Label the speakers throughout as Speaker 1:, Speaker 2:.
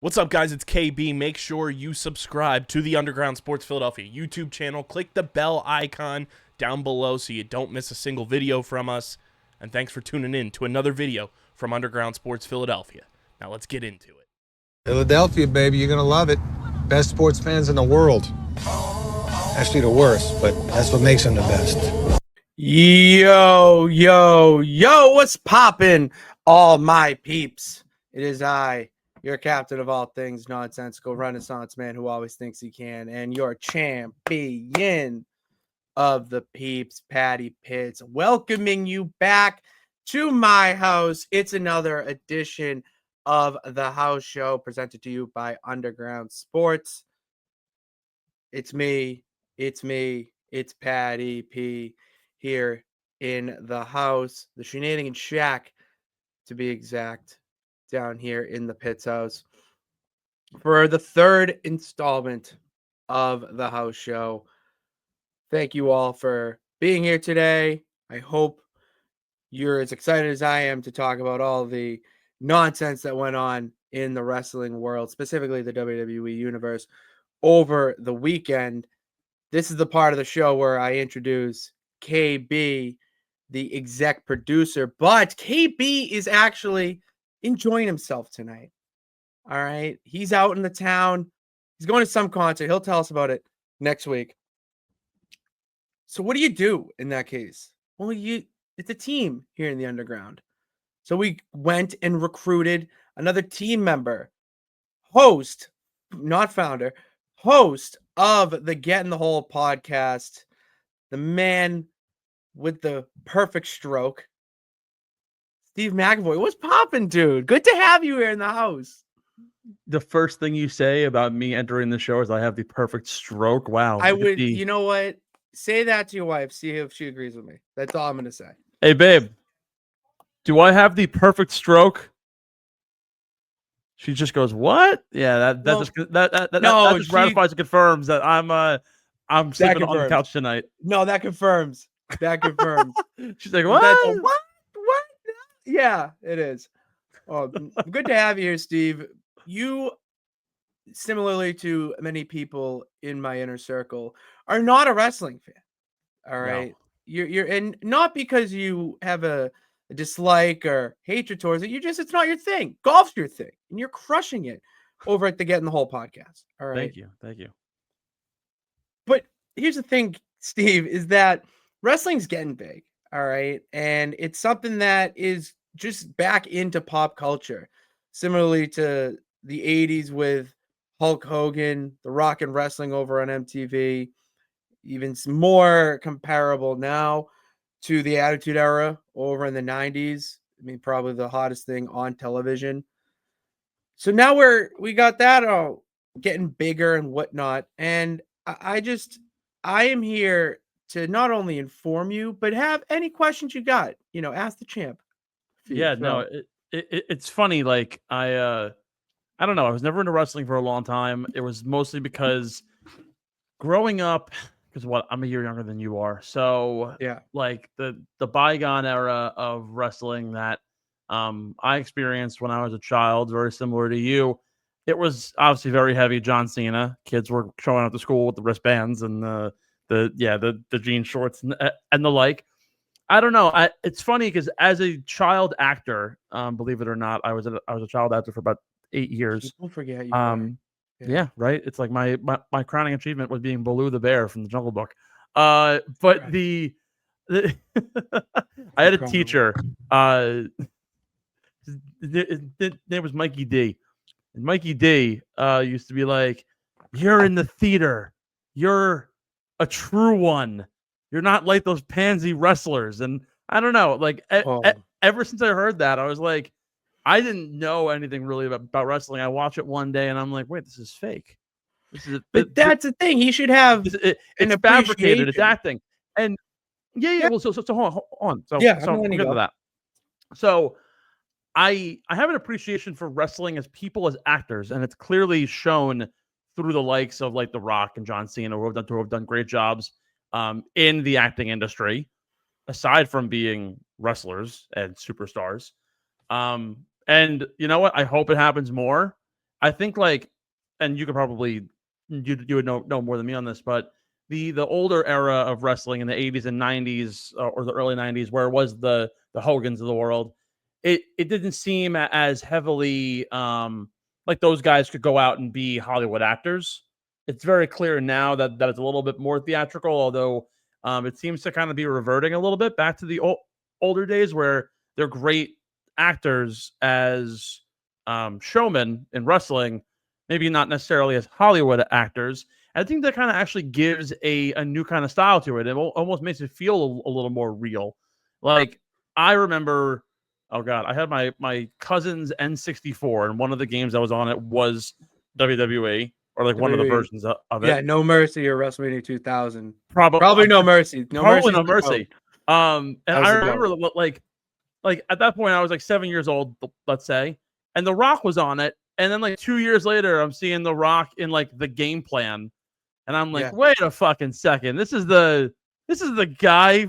Speaker 1: What's up, guys? It's KB. Make sure you subscribe to the Underground Sports Philadelphia YouTube channel. Click the bell icon down below so you don't miss a single video from us. And thanks for tuning in to another video from Underground Sports Philadelphia. Now let's get into it.
Speaker 2: Philadelphia, baby, you're going to love it. Best sports fans in the world. Actually, the worst, but that's what makes them the best.
Speaker 3: Yo, what's poppin', all my peeps? It is I, your captain of all things nonsensical, Renaissance man who always thinks he can, and your champion of the peeps, Patty Pitts, welcoming you back to my house. It's another edition of the house show presented to you by Underground Sports. It's me, it's Patty P here in the house, the Shenanigan Shack to be exact, down here in the Pitts house for the third installment of the house show. Thank you all for being here today. I hope you're as excited as I am to talk about all the nonsense that went on in the wrestling world, specifically the WWE universe, over the weekend. This is the part of the show where I introduce KB, the exec producer, but KB is actually enjoying himself tonight. All right. He's out in the town. He's going to some concert. He'll tell us about it next week. So what do you do in that case? Well, it's a team here in the underground. So we went and recruited another team member, host, not founder, host of the Get in the Hole podcast, the man with the perfect stroke, Steve McAvoy. What's poppin', dude? Good to have you here in the house.
Speaker 4: The first thing you say about me entering the show is I have the perfect stroke. Wow.
Speaker 3: I would, you know what? Say that to your wife. See if she agrees with me. That's all I'm going to say.
Speaker 4: Hey, babe, do I have the perfect stroke? She just goes, "What?" Yeah, that just ratifies and confirms that I'm sleeping on the couch tonight.
Speaker 3: No, that confirms. That confirms.
Speaker 4: She's like, "What?
Speaker 3: What? Yeah, it is. Oh, good to have you here, Steve. You, similarly to many people in my inner circle, are not a wrestling fan. All right, no. You're and not because you have a dislike or hatred towards it. It's not your thing. Golf's your thing, and you're crushing it over at the Get in the Hole podcast. All right.
Speaker 4: Thank you.
Speaker 3: But here's the thing, Steve, is that wrestling's getting big. All right, and it's something that is just back into pop culture, similarly to the 80s with Hulk Hogan, The Rock and wrestling over on MTV, even more comparable now to the Attitude Era over in the 90s. I mean, probably the hottest thing on television. So now we got that getting bigger and whatnot. And I am here to not only inform you, but have any questions you got, ask the champ.
Speaker 4: Yeah, no, it's funny. Like I don't know. I was never into wrestling for a long time. It was mostly because growing up, I'm a year younger than you are. So
Speaker 3: yeah,
Speaker 4: like the bygone era of wrestling that I experienced when I was a child, very similar to you. It was obviously very heavy John Cena. Kids were showing up to school with the wristbands and the jean shorts and the like. I don't know. It's funny because as a child actor, believe it or not, I was a child actor for about 8 years.
Speaker 3: Don't forget you.
Speaker 4: Yeah, right. It's like my crowning achievement was being Baloo the bear from the Jungle Book. But right. the I had a teacher. His name was Mikey D. And Mikey D used to be like, "You're in the theater. You're a true one. You're not like those pansy wrestlers." And I don't know, like ever since I heard that, I was like, I didn't know anything really about wrestling. I watched it one day and I'm like, wait, this is fake.
Speaker 3: But that's the thing. He should have
Speaker 4: it's fabricated. It's acting. And yeah. Well, so hold on. So we'll get to that. So I have an appreciation for wrestling as people, as actors, and it's clearly shown through the likes of like The Rock and John Cena, who have done great jobs in the acting industry, aside from being wrestlers and superstars. And you know what? I hope it happens more. I think like, and you could probably you would know more than me on this, but the older era of wrestling in the 80s and 90s or the early 90s, where it was the Hogans of the world, it didn't seem as heavily like those guys could go out and be Hollywood actors. It's very clear now that it's a little bit more theatrical, although it seems to kind of be reverting a little bit back to the older days where they're great actors as showmen in wrestling, maybe not necessarily as Hollywood actors. I think that kind of actually gives a new kind of style to it. It almost makes it feel a little more real. Like I remember, oh god, I had my cousin's N64, and one of the games that was on it was WWE, or like one of the
Speaker 3: WWE.
Speaker 4: versions of it.
Speaker 3: Yeah, No Mercy or WrestleMania 2000.
Speaker 4: Probably
Speaker 3: Probably No Mercy. No
Speaker 4: probably
Speaker 3: Mercy.
Speaker 4: No Mercy. And
Speaker 3: That was
Speaker 4: I
Speaker 3: the
Speaker 4: remember like at that point I was like 7 years old, let's say, and The Rock was on it. And then like 2 years later, I'm seeing The Rock in like the game plan, and I'm like,
Speaker 3: Yeah.
Speaker 4: wait a fucking second, this is the guy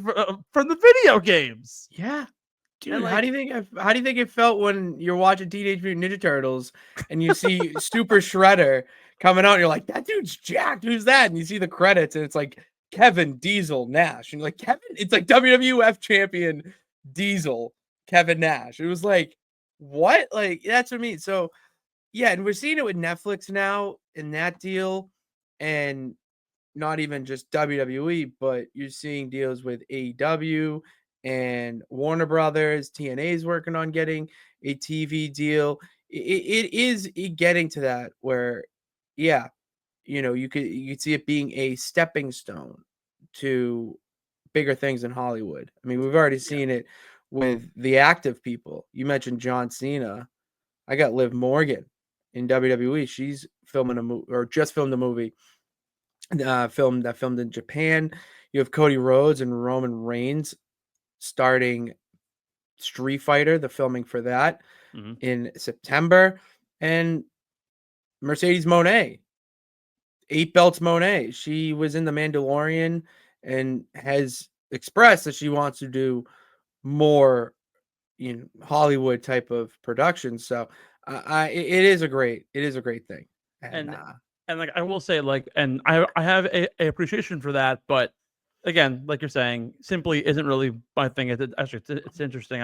Speaker 4: from the video games.
Speaker 3: Yeah. Dude,
Speaker 4: And
Speaker 3: how
Speaker 4: like,
Speaker 3: do you think it felt when you're watching Teenage Mutant Ninja Turtles and you see Super Shredder coming out and you're like, that dude's jacked. Who's that? And you see the credits and it's like Kevin Diesel Nash. And you're like, Kevin, it's like WWF champion Diesel, Kevin Nash. It was like, what? Like, that's what I mean. So yeah, and we're seeing it with Netflix now in that deal, and not even just WWE, but you're seeing deals with AEW and Warner Brothers. TNA is working on getting a TV deal. It is getting to that where, yeah, you could see it being a stepping stone to bigger things in Hollywood. I mean, we've already seen it with the active people. You mentioned John Cena. I got Liv Morgan in WWE. She's filming a movie, or just filmed a movie filmed in Japan. You have Cody Rhodes and Roman Reigns starting Street Fighter, the filming for that in September. And Mercedes Moné, 8 belts Moné, she was in The Mandalorian and has expressed that she wants to do more Hollywood type of production. So it is a great thing.
Speaker 4: And like I will say, like, and I have a appreciation for that, but again, like you're saying, simply isn't really my thing. It's interesting.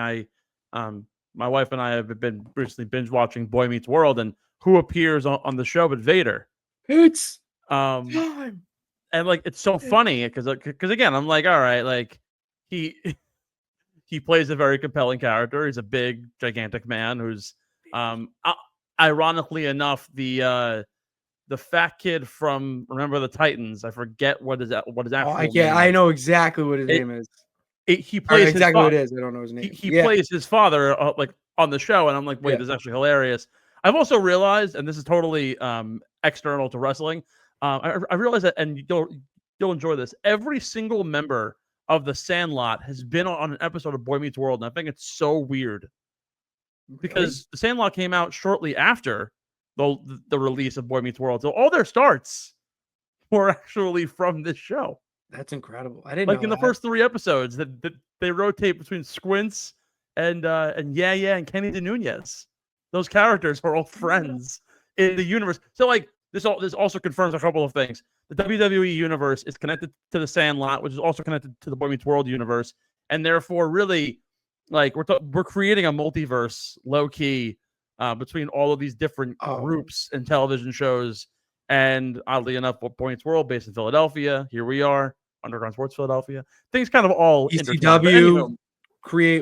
Speaker 4: My wife and I have been recently binge watching Boy Meets World, and who appears on the show but Vader.
Speaker 3: It's
Speaker 4: time. And like it's so funny because again, I'm like, all right, like he he plays a very compelling character. He's a big, gigantic man who's ironically enough the fat kid from Remember the Titans. I forget what his actual name
Speaker 3: I
Speaker 4: is.
Speaker 3: know exactly what his name is.
Speaker 4: He plays
Speaker 3: exactly what it is. I don't know his name.
Speaker 4: He plays his father like on the show, and I'm like, wait, this is actually hilarious. I've also realized, and this is totally external to wrestling. I realized that, and you'll enjoy this. Every single member of the Sandlot has been on an episode of Boy Meets World, and I think it's so weird because the Sandlot came out shortly after the release of Boy Meets World, so all their starts were actually from this show.
Speaker 3: That's incredible. I didn't
Speaker 4: like
Speaker 3: know
Speaker 4: in the first 3 episodes that they rotate between Squints and Yeah and Kenny De Nunez. Those characters are all friends in the universe. So like this also confirms a couple of things. The WWE universe is connected to the Sandlot, which is also connected to the Boy Meets World universe, and therefore really like we're creating a multiverse low key between all of these different groups and television shows. And oddly enough, Boy Meets World based in Philadelphia. Here we are. Underground Sports Philadelphia. Things kind of all
Speaker 3: ECW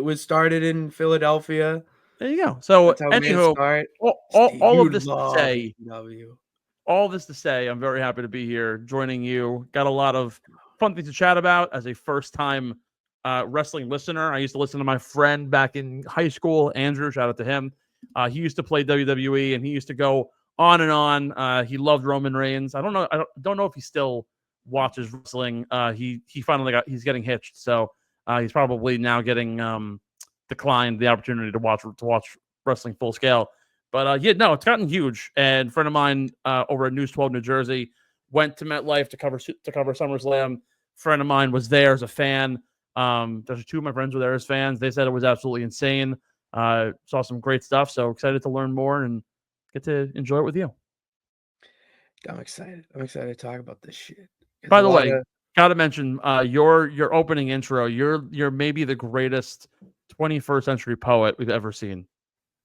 Speaker 3: was started in Philadelphia.
Speaker 4: There you go. So anywho, all of this to say, I'm very happy to be here joining you. Got a lot of fun things to chat about as a first-time wrestling listener. I used to listen to my friend back in high school, Andrew. Shout out to him. He used to play WWE, and he used to go on and on. He loved Roman Reigns. I don't know if he still watches wrestling. He finally he's getting hitched, so he's probably now getting declined the opportunity to watch wrestling full scale. But it's gotten huge. And a friend of mine over at News 12 New Jersey went to MetLife to cover SummerSlam. Friend of mine was there as a fan. There's 2 of my friends were there as fans. They said it was absolutely insane. Saw some great stuff. So excited to learn more and get to enjoy it with you.
Speaker 3: I'm excited. I'm excited to talk about this shit.
Speaker 4: By the way, gotta mention your opening intro. You're maybe the greatest 21st century poet we've ever seen.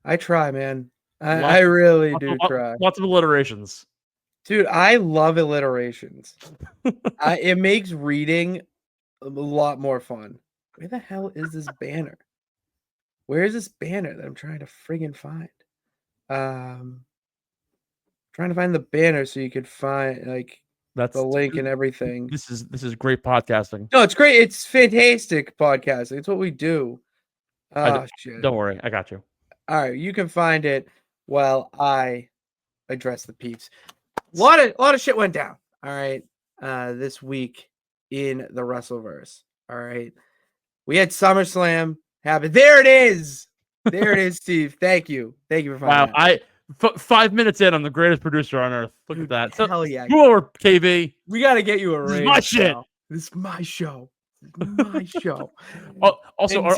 Speaker 3: I try, man. I really do try.
Speaker 4: Lots of alliterations.
Speaker 3: Dude, I love alliterations. It makes reading a lot more fun. Where the hell is this banner? Where is this banner that I'm trying to friggin' find? Trying to find the banner so you could find like
Speaker 4: that's
Speaker 3: the link and everything.
Speaker 4: This is great podcasting.
Speaker 3: No, it's great. It's fantastic podcasting. It's what we do. Shit.
Speaker 4: Don't worry, I got you.
Speaker 3: All right, you can find it while I address the peeps. A lot of shit went down. All right, this week in the Wrestleverse. All right, we had SummerSlam happen. There it is. There it is, Steve. Thank you for finding
Speaker 4: that. 5 minutes in, I'm the greatest producer on earth. Look at that.
Speaker 3: Hell yeah.
Speaker 4: Go over, KV.
Speaker 3: We got to get you a raise.
Speaker 4: This is my shit.
Speaker 3: This is my show. This is my show.
Speaker 4: Also, are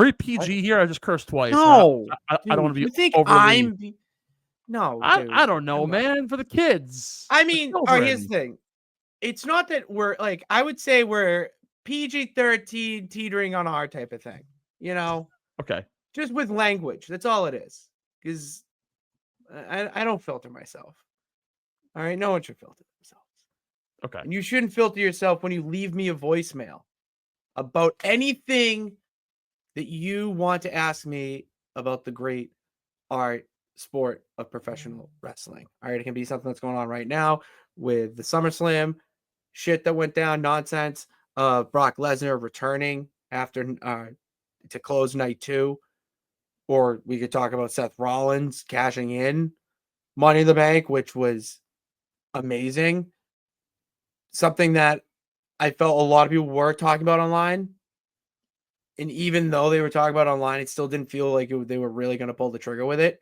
Speaker 4: we PG here? I just cursed twice.
Speaker 3: No.
Speaker 4: I don't want to be.
Speaker 3: You think
Speaker 4: overly...
Speaker 3: No,
Speaker 4: I don't know, man. For the kids.
Speaker 3: I mean, here's the thing. It's not that we're like, I would say we're PG-13 teetering on our type of thing. You know?
Speaker 4: Okay.
Speaker 3: Just with language. That's all it is. Because I don't filter myself. All right? No one should filter themselves.
Speaker 4: Okay.
Speaker 3: And you shouldn't filter yourself when you leave me a voicemail about anything that you want to ask me about the great art sport of professional wrestling. All right, it can be something that's going on right now with the SummerSlam shit that went down, nonsense of Brock Lesnar returning after to close night 2, or we could talk about Seth Rollins cashing in Money in the Bank, which was amazing. Something that I felt a lot of people were talking about online. And even though they were talking about online, it still didn't feel like they were really going to pull the trigger with it.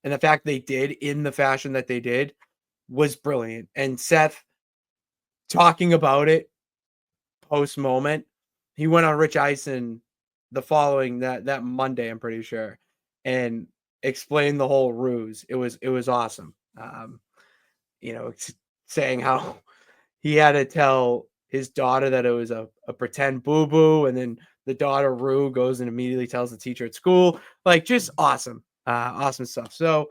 Speaker 3: And the fact they did in the fashion that they did was brilliant. And Seth talking about it post moment, he went on Rich Eisen the following that Monday, I'm pretty sure, and explained the whole ruse. It was awesome. Saying how he had to tell his daughter that it was a pretend boo-boo, and then the daughter Rue goes and immediately tells the teacher at school. Like, just awesome. Awesome stuff. So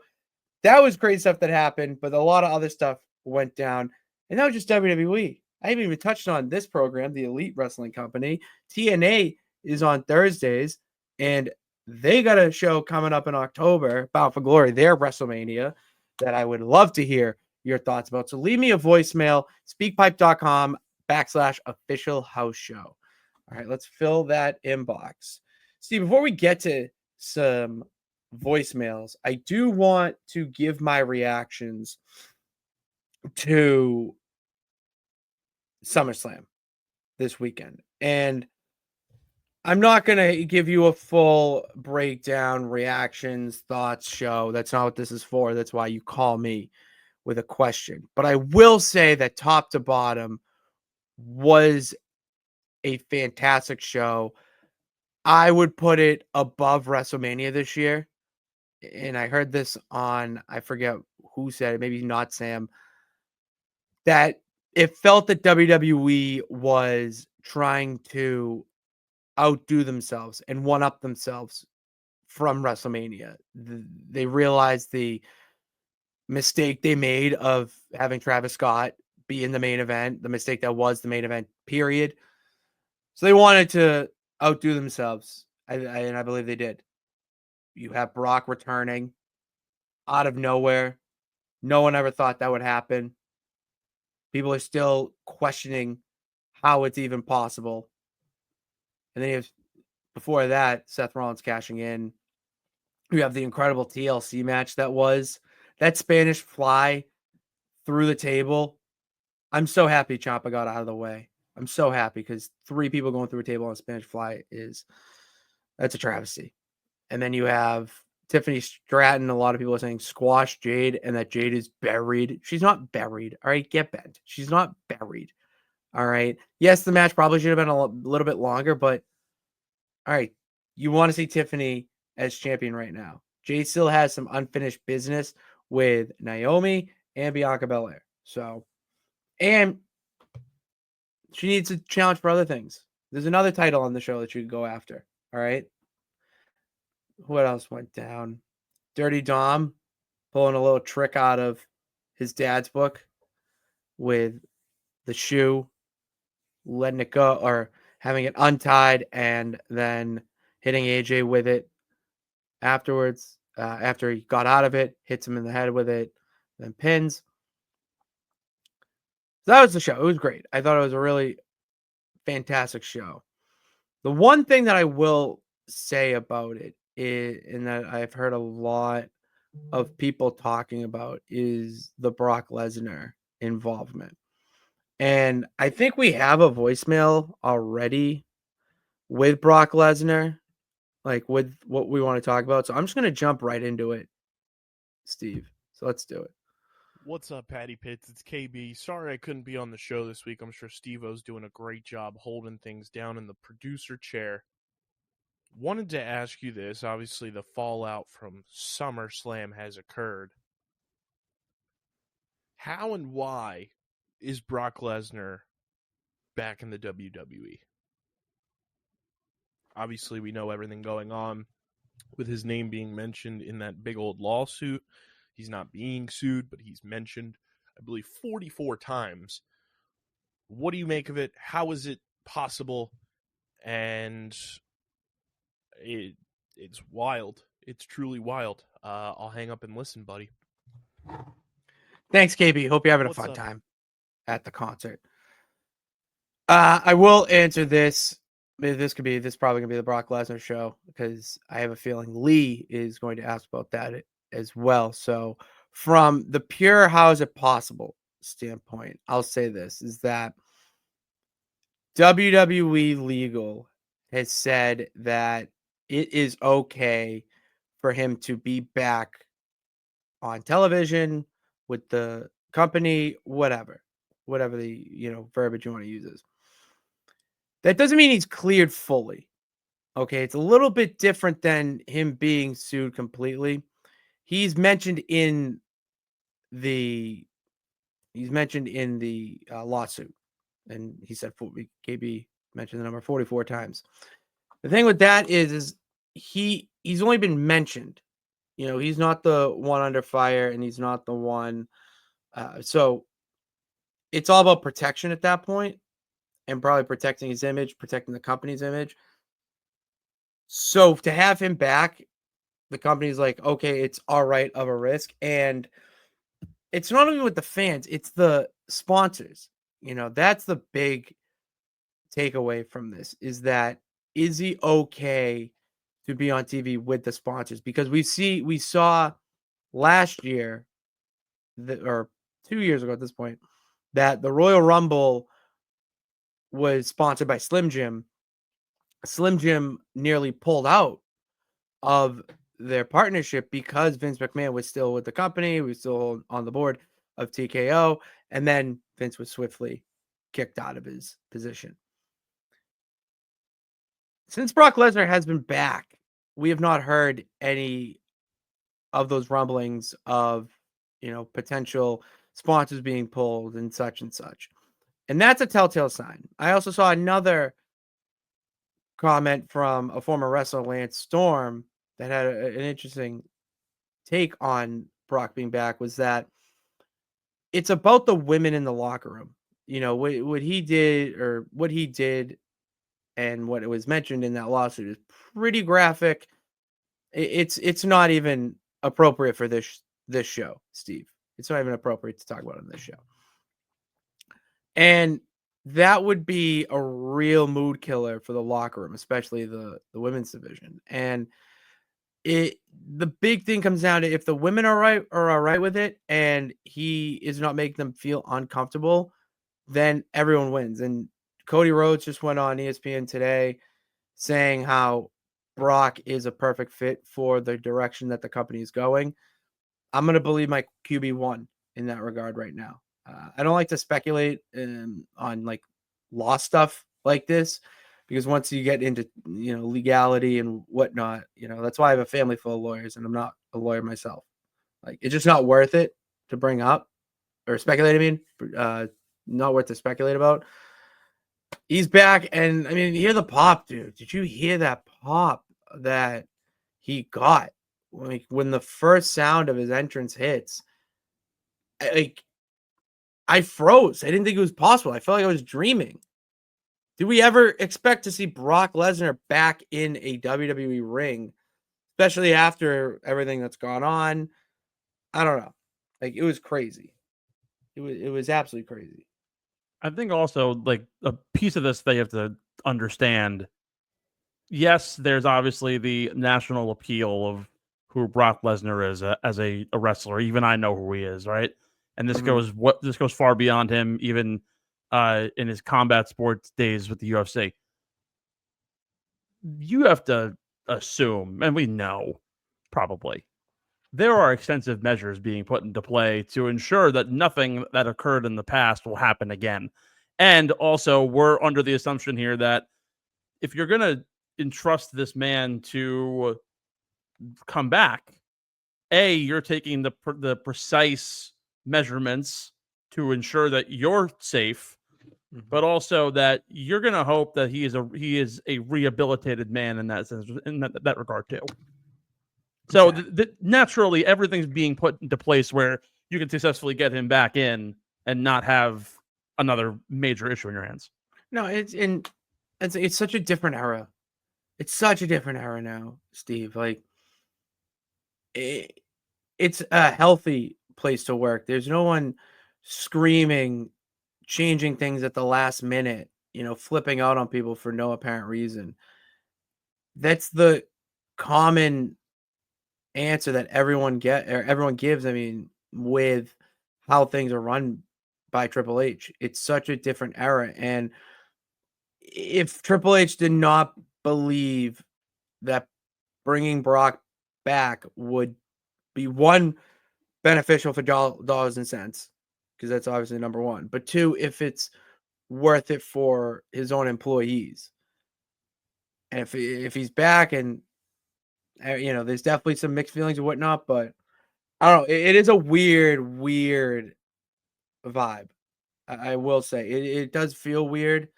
Speaker 3: that was great stuff that happened, but a lot of other stuff went down. And that was just WWE. I haven't even touched on this program, the Elite Wrestling Company. TNA is on Thursdays, and they got a show coming up in October, Bound for Glory, their WrestleMania, that I would love to hear your thoughts about. So leave me a voicemail, speakpipe.com/official house show. All right, let's fill that inbox. Steve, before we get to some voicemails, I do want to give my reactions to SummerSlam this weekend. And I'm not going to give you a full breakdown, reactions, thoughts show. That's not what this is for. That's why you call me with a question. But I will say that top to bottom was a fantastic show. I would put it above WrestleMania this year. And I heard this on, I forget who said it, maybe not Sam, that it felt that WWE was trying to outdo themselves and one-up themselves from WrestleMania. They realized the mistake they made of having Travis Scott be in the main event, the mistake that was the main event, period. So they wanted to outdo themselves, and I believe they did. You have Brock returning out of nowhere. No one ever thought that would happen. People are still questioning how it's even possible. And then you have, before that, Seth Rollins cashing in. You have the incredible TLC match that was. That Spanish fly through the table. I'm so happy Ciampa got out of the way. I'm so happy because 3 people going through a table on a Spanish fly that's a travesty. And then you have Tiffany Stratton. A lot of people are saying squash Jade and that Jade is buried. She's not buried. All right, get bent. She's not buried. All right. Yes, the match probably should have been a little bit longer, but all right. You want to see Tiffany as champion right now. Jade still has some unfinished business with Naomi and Bianca Belair. So, and she needs a challenge for other things. There's another title on the show that you can go after. All right. What else went down? Dirty Dom pulling a little trick out of his dad's book with the shoe, letting it go or having it untied and then hitting AJ with it afterwards. After he got out of it, hits him in the head with it, then pins. So that was the show. It was great. I thought it was a really fantastic show. The one thing that I will say about it is, and that I've heard a lot of people talking about, is the Brock Lesnar involvement. And I think we have a voicemail already with Brock Lesnar, like with what we want to talk about. So I'm just going to jump right into it, Steve. So let's do it.
Speaker 1: What's up, Patty Pitts? It's KB. Sorry I couldn't be on the show this week. I'm sure Steve-O's doing a great job holding things down in the producer chair. Wanted to ask you this. Obviously, the fallout from SummerSlam has occurred. How and why is Brock Lesnar back in the WWE? Obviously, we know everything going on with his name being mentioned in that big old lawsuit. He's not being sued, but he's mentioned, I believe, 44 times. What do you make of it? How is it possible? And it's wild. It's truly wild. I'll hang up and listen, buddy.
Speaker 3: Thanks, KB. Hope you're having a
Speaker 1: What's
Speaker 3: fun
Speaker 1: up?
Speaker 3: time at the concert. I will answer this. This probably gonna be the Brock Lesnar show because I have a feeling Lee is going to ask about that as well. So from the pure how is it possible standpoint, I'll say this is that WWE legal has said that it is okay for him to be back on television with the company, whatever the verbiage you want to use is. That doesn't mean he's cleared fully. Okay, it's a little bit different than him being sued completely. He's mentioned in the lawsuit, and he said KB mentioned the number 44 times. The thing with that is he's only been mentioned. He's not the one under fire, and he's not the one. So it's all about protection at that point, and probably protecting his image, protecting the company's image. So to have him back, the company's like, okay, it's all right of a risk. And it's not only with the fans, it's the sponsors. That's the big takeaway from this is he okay to be on TV with the sponsors? Because we saw last year or 2 years ago at this point that the Royal Rumble was sponsored by Slim Jim. Slim Jim nearly pulled out of their partnership because Vince McMahon was still with the company. He was still on the board of TKO. And then Vince was swiftly kicked out of his position. Since Brock Lesnar has been back, we have not heard any of those rumblings of, potential sponsors being pulled and such and such. And that's a telltale sign. I also saw another comment from a former wrestler, Lance Storm, that had an interesting take on Brock being back, was that it's about the women in the locker room. What he did and what it was mentioned in that lawsuit is pretty graphic. It's not even appropriate for this show, Steve. It's not even appropriate to talk about on this show. And that would be a real mood killer for the locker room, especially the women's division. And the big thing comes down to if the women are all right with it and he is not making them feel uncomfortable, then everyone wins. And Cody Rhodes just went on ESPN today saying how Brock is a perfect fit for the direction that the company is going. I'm going to believe my QB1 in that regard right now. I don't like to speculate on like law stuff like this because once you get into legality and whatnot, that's why I have a family full of lawyers and I'm not a lawyer myself. Like, it's just not worth it to bring up or speculate. I mean, not worth to speculate about. He's back, and I mean, hear the pop, dude. Did you hear that pop that he got when the first sound of his entrance hits? I froze. I didn't think it was possible. I felt like I was dreaming. Did we ever expect to see Brock Lesnar back in a WWE ring, especially after everything that's gone on? I don't know. Like, it was crazy. It was absolutely crazy.
Speaker 4: I think also, like, a piece of this they have to understand. Yes, there's obviously the national appeal of who Brock Lesnar is as a wrestler. Even I know who he is, right? And this goes far beyond him, even in his combat sports days with the UFC. You have to assume, and we know probably, there are extensive measures being put into play to ensure that nothing that occurred in the past will happen again. And also, we're under the assumption here that if you're going to entrust this man to come back, you're taking the precise measurements to ensure that you're safe, but also that you're going to hope that he is a rehabilitated man in that sense, in that regard too. So naturally, everything's being put into place where you can successfully get him back in and not have another major issue in your hands.
Speaker 3: No, it's such a different era. It's such a different era now, Steve. Like, it's a healthy place to work. There's no one screaming, changing things at the last minute, flipping out on people for no apparent reason. That's the common answer that everyone gives. I mean, with how things are run by Triple H, it's such a different era. And if Triple H did not believe that bringing Brock back would be, one, beneficial for dollars and cents, because that's obviously number one, but two, if it's worth it for his own employees, and if he's back, and there's definitely some mixed feelings and whatnot, but I don't know, it is a weird vibe. I will say it does feel weird,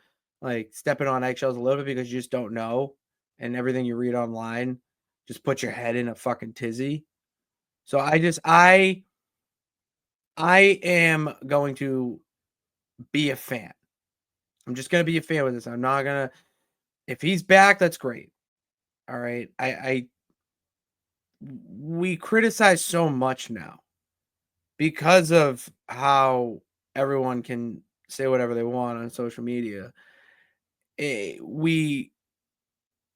Speaker 3: like stepping on eggshells a little bit, because you just don't know, and everything you read online just puts your head in a fucking tizzy. So I am going to be a fan. I'm just going to be a fan with this. I'm not going to, if he's back, that's great. All right. We criticize so much now because of how everyone can say whatever they want on social media. We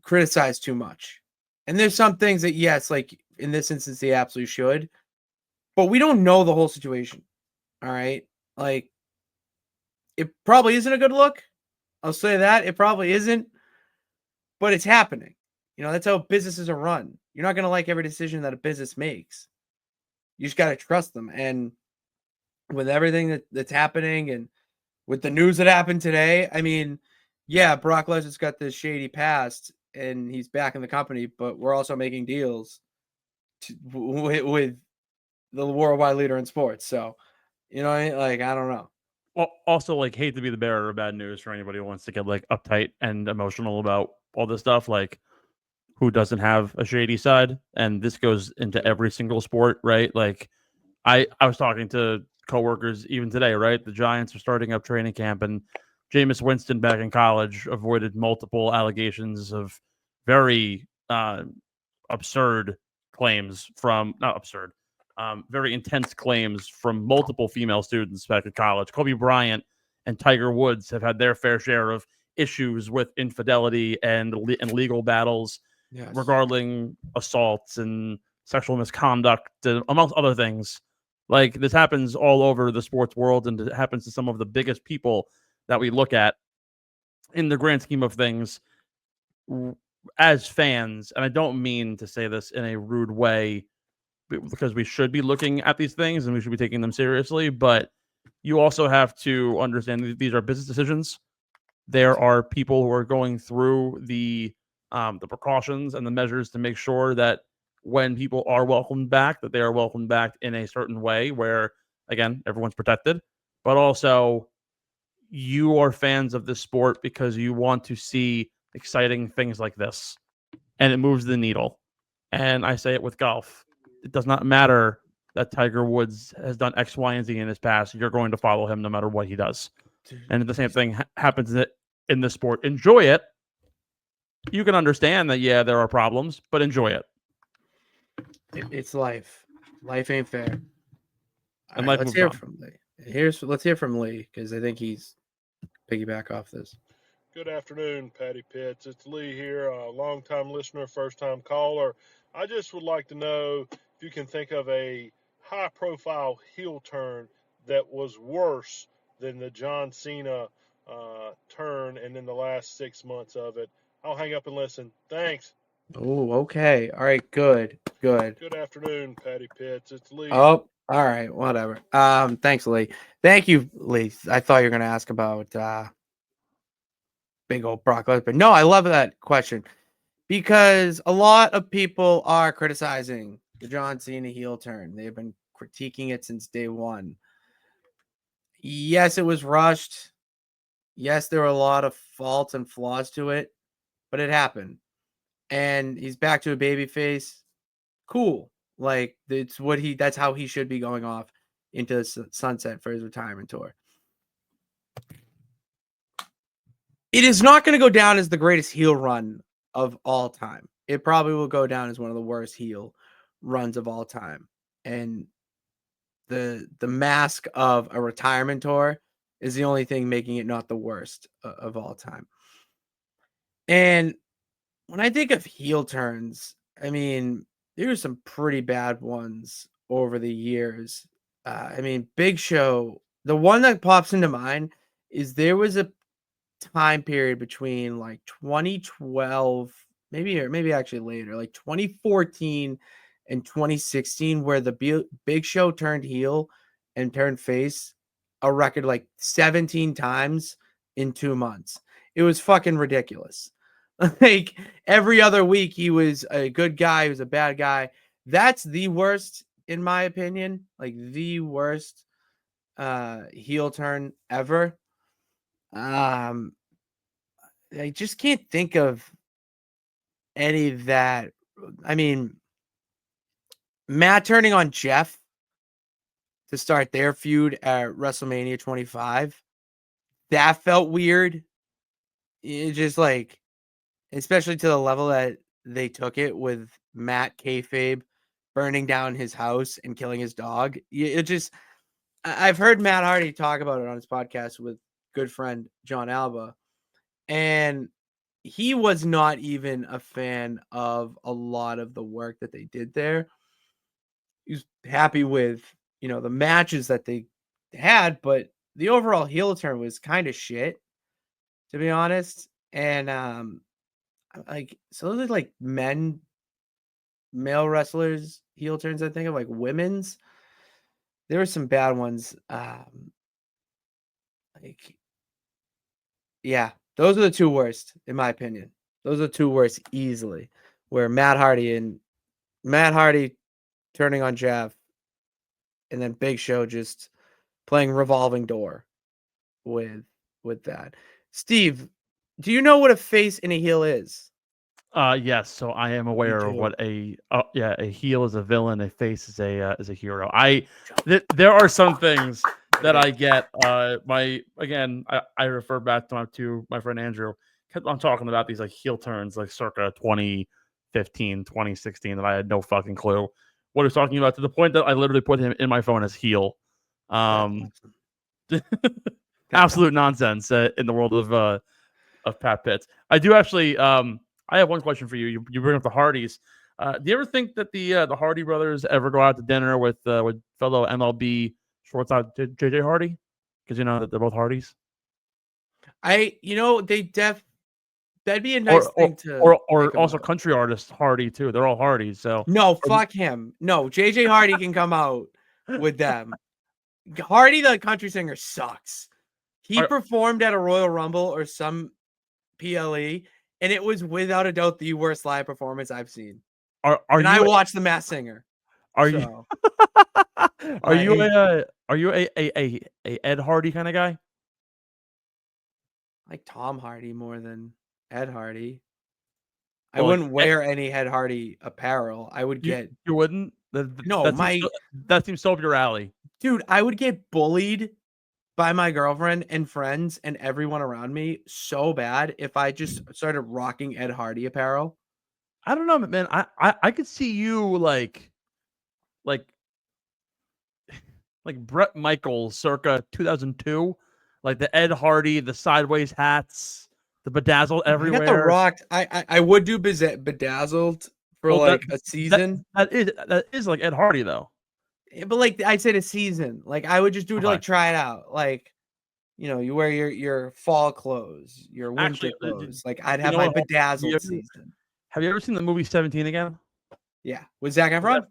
Speaker 3: criticize too much. And there's some things that, yes, like in this instance, they absolutely should, but we don't know the whole situation. All right. Like, it probably isn't a good look. I'll say that. It probably isn't, but it's happening. That's how businesses are run. You're not going to like every decision that a business makes. You just got to trust them. And with everything that's happening, and with the news that happened today, I mean, yeah, Brock Lesnar's got this shady past and he's back in the company, but we're also making deals with the worldwide leader in sports. So, I don't know.
Speaker 4: Well, also, like, hate to be the bearer of bad news for anybody who wants to get like uptight and emotional about all this stuff. Like, who doesn't have a shady side? And this goes into every single sport, right? Like, I was talking to coworkers even today, right? The Giants are starting up training camp, and Jameis Winston back in college avoided multiple allegations of very absurd claims from, not absurd, very intense claims from multiple female students back at college. Kobe Bryant and Tiger Woods have had their fair share of issues with infidelity and legal battles regarding assaults and sexual misconduct, amongst other things. Like, this happens all over the sports world, and it happens to some of the biggest people that we look at in the grand scheme of things as fans. And I don't mean to say this in a rude way, because we should be looking at these things and we should be taking them seriously, but you also have to understand these are business decisions. There are people who are going through the precautions and the measures to make sure that when people are welcomed back, that they are welcomed back in a certain way where, again, everyone's protected, but also you are fans of this sport because you want to see exciting things like this, and it moves the needle. And I say it with golf. It does not matter that Tiger Woods has done X, Y, and Z in his past. You're going to follow him no matter what he does. And the same thing happens in this sport. Enjoy it. You can understand that, yeah, there are problems, but enjoy it.
Speaker 3: It's life. Life ain't fair.
Speaker 4: And
Speaker 3: All right,
Speaker 4: life
Speaker 3: let's
Speaker 4: moves
Speaker 3: hear
Speaker 4: on.
Speaker 3: from Lee. Let's hear from Lee, because I think he's piggyback off this.
Speaker 5: Good afternoon, Patty Pitts. It's Lee here, a long-time listener, first-time caller. I just would like to know if you can think of a high-profile heel turn that was worse than the John Cena turn and in the last 6 months of it. I'll hang up and listen. Thanks.
Speaker 3: Oh, okay. All right, good.
Speaker 5: Good afternoon, Patty Pitts. It's Lee.
Speaker 3: Oh, all right, whatever. Thanks, Lee. Thank you, Lee. I thought you were gonna ask about big old Brock Lesnar. No, I love that question because a lot of people are criticizing the John Cena heel turn. They've been critiquing it since day one. Yes, it was rushed. Yes, there were a lot of faults and flaws to it, but it happened. And he's back to a baby face. Cool. Like that's how he should be going off into the sunset for his retirement tour. It is not going to go down as the greatest heel run of all time. It probably will go down as one of the worst heel runs of all time. And the mask of a retirement tour is the only thing making it not the worst of all time. And when I think of heel turns, I mean, there are some pretty bad ones over the years. I mean, Big Show, the one that pops into mind is there was a time period between like 2012, maybe actually later, like 2014 and 2016, where the Big Show turned heel and turned face a record like 17 times in 2 months. It was fucking ridiculous. Like every other week, he was a good guy, he was a bad guy. That's the worst, in my opinion, like the worst heel turn ever. I just can't think of any that. I mean, Matt turning on Jeff to start their feud at WrestleMania 25. That felt weird. It just like, especially to the level that they took it with Matt kayfabe burning down his house and killing his dog. It just, I've heard Matt Hardy talk about it on his podcast with good friend John Alba, and he was not even a fan of a lot of the work that they did there. He was happy with, the matches that they had, but the overall heel turn was kind of shit, to be honest. And like, so those are like male wrestlers heel turns. I think of like women's. There were some bad ones. Like, yeah, those are the two worst, in my opinion. Those are the two worst easily. Where Matt Hardy turning on Jeff, and then Big Show just playing revolving door with that. Steve, do you know what a face and a heel is?
Speaker 4: Yes, so I am aware of
Speaker 3: too.
Speaker 4: what a heel is a villain, a face is a hero. There are some things that I get. I refer back to my friend Andrew. I'm talking about these like heel turns, like circa 2015, 2016, that I had no fucking clue what he was talking about, to the point that I literally put him in my phone as heel. Absolute nonsense in the world of Pat Pitts. I do actually. I have one question for you. You bring up the Hardys. Do you ever think that the Hardy brothers ever go out to dinner with fellow MLB shortstop JJ Hardy? Because you know that they're both Hardys.
Speaker 3: That'd be a nice thing to.
Speaker 4: Or also country artist Hardy too. They're all Hardys. So
Speaker 3: no, fuck him. No, JJ Hardy can come out with them. Hardy, the country singer, sucks. He performed at a Royal Rumble or some PLE, and it was without a doubt the worst live performance I've seen. and I watch The Masked Singer.
Speaker 4: Are
Speaker 3: so.
Speaker 4: you are you a Ed Hardy kind of guy?
Speaker 3: I like Tom Hardy more than Ed Hardy. I
Speaker 4: Well,
Speaker 3: wouldn't wear any Ed Hardy apparel. I would get
Speaker 4: you wouldn't.
Speaker 3: no
Speaker 4: that seems so up your alley,
Speaker 3: dude. I would get bullied by my girlfriend and friends and everyone around me so bad if I just started rocking Ed Hardy apparel.
Speaker 4: I don't know, man. I could see you like Bret Michaels circa 2002, like the Ed Hardy, the sideways hats, the bedazzled everywhere.
Speaker 3: I got the rocked. I would do bedazzled for a season.
Speaker 4: That is like Ed Hardy though.
Speaker 3: But like I said, a season. Like I would just do it to like try it out. Like, you wear your fall clothes, your winter clothes. Like I'd have my bedazzled season.
Speaker 4: Have you ever seen the movie 17 Again?
Speaker 3: Yeah, with Zac Efron.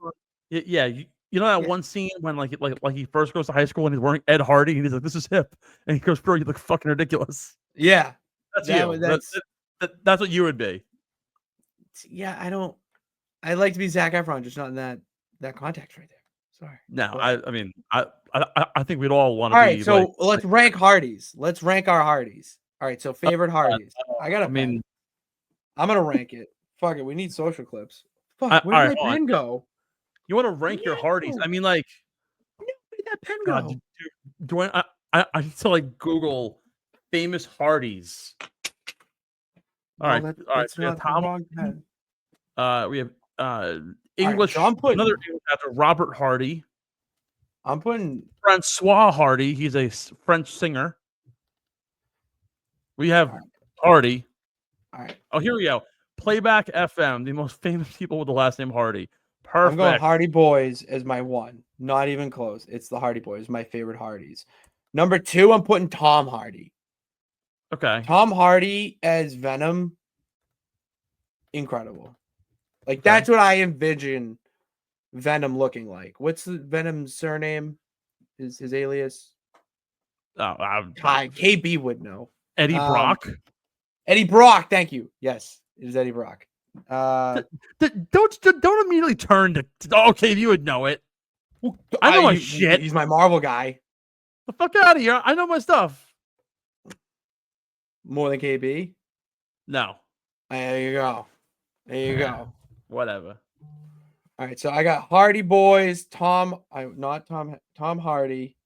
Speaker 4: Yeah, you know that one scene when like he first goes to high school and he's wearing Ed Hardy and he's like, "This is hip," and he goes, "Bro, you look fucking ridiculous."
Speaker 3: Yeah,
Speaker 4: that's you. That's what you would be.
Speaker 3: Yeah, I'd like to be Zac Efron, just not in that context right there. Sorry.
Speaker 4: No, I mean, I think we'd all want to.
Speaker 3: All right, so let's rank Hardys. Let's rank our Hardys. All right, so favorite Hardys. I mean, I'm gonna rank it. Fuck it, we need social clips. Fuck, where did my pen go?
Speaker 4: You want to rank your Hardys? I mean, like,
Speaker 3: where did that pen go?
Speaker 4: Do I need to like Google famous Hardys? All right. We have Tom. We have English.
Speaker 3: Right, so
Speaker 4: another English actor, Robert Hardy.
Speaker 3: I'm putting
Speaker 4: Francois Hardy. He's a French singer. We have Hardy.
Speaker 3: All right.
Speaker 4: Oh, here we go. Playback FM, the most famous people with the last name Hardy. Perfect.
Speaker 3: I'm going Hardy Boys as my one. Not even close. It's the Hardy Boys, my favorite Hardys. Number 2, I'm putting Tom Hardy.
Speaker 4: Okay.
Speaker 3: Tom Hardy as Venom. Incredible. Like, that's what I envision Venom looking like. What's the Venom's surname? His alias?
Speaker 4: Oh,
Speaker 3: KB would know.
Speaker 4: Eddie Brock.
Speaker 3: Eddie Brock, thank you. Yes, it is Eddie Brock.
Speaker 4: Don't immediately turn to okay, you would know it. Well, I know my shit.
Speaker 3: He's my Marvel guy.
Speaker 4: The fuck out of here. I know my stuff.
Speaker 3: More than KB?
Speaker 4: No.
Speaker 3: There you go. There you go.
Speaker 4: Whatever.
Speaker 3: All right, so I got Hardy Boys, Tom Hardy.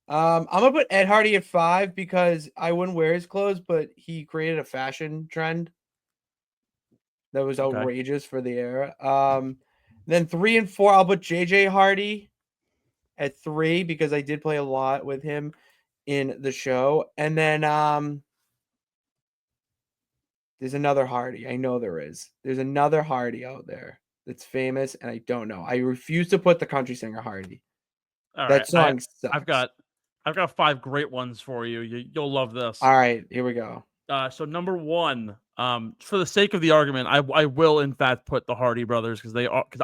Speaker 3: I'm gonna put Ed Hardy at 5 because I wouldn't wear his clothes, but he created a fashion trend that was outrageous for the era. Then 3 and 4, I'll put JJ Hardy at 3 because I did play a lot with him in the show. And then there's another Hardy. I know there is. There's another Hardy out there that's famous, and I don't know. I refuse to put the country singer Hardy.
Speaker 4: All
Speaker 3: that
Speaker 4: right.
Speaker 3: song sucks.
Speaker 4: I've got 5 great ones for you. You'll love this.
Speaker 3: All right, here we go.
Speaker 4: So number 1, for the sake of the argument, I will in fact put the Hardy brothers because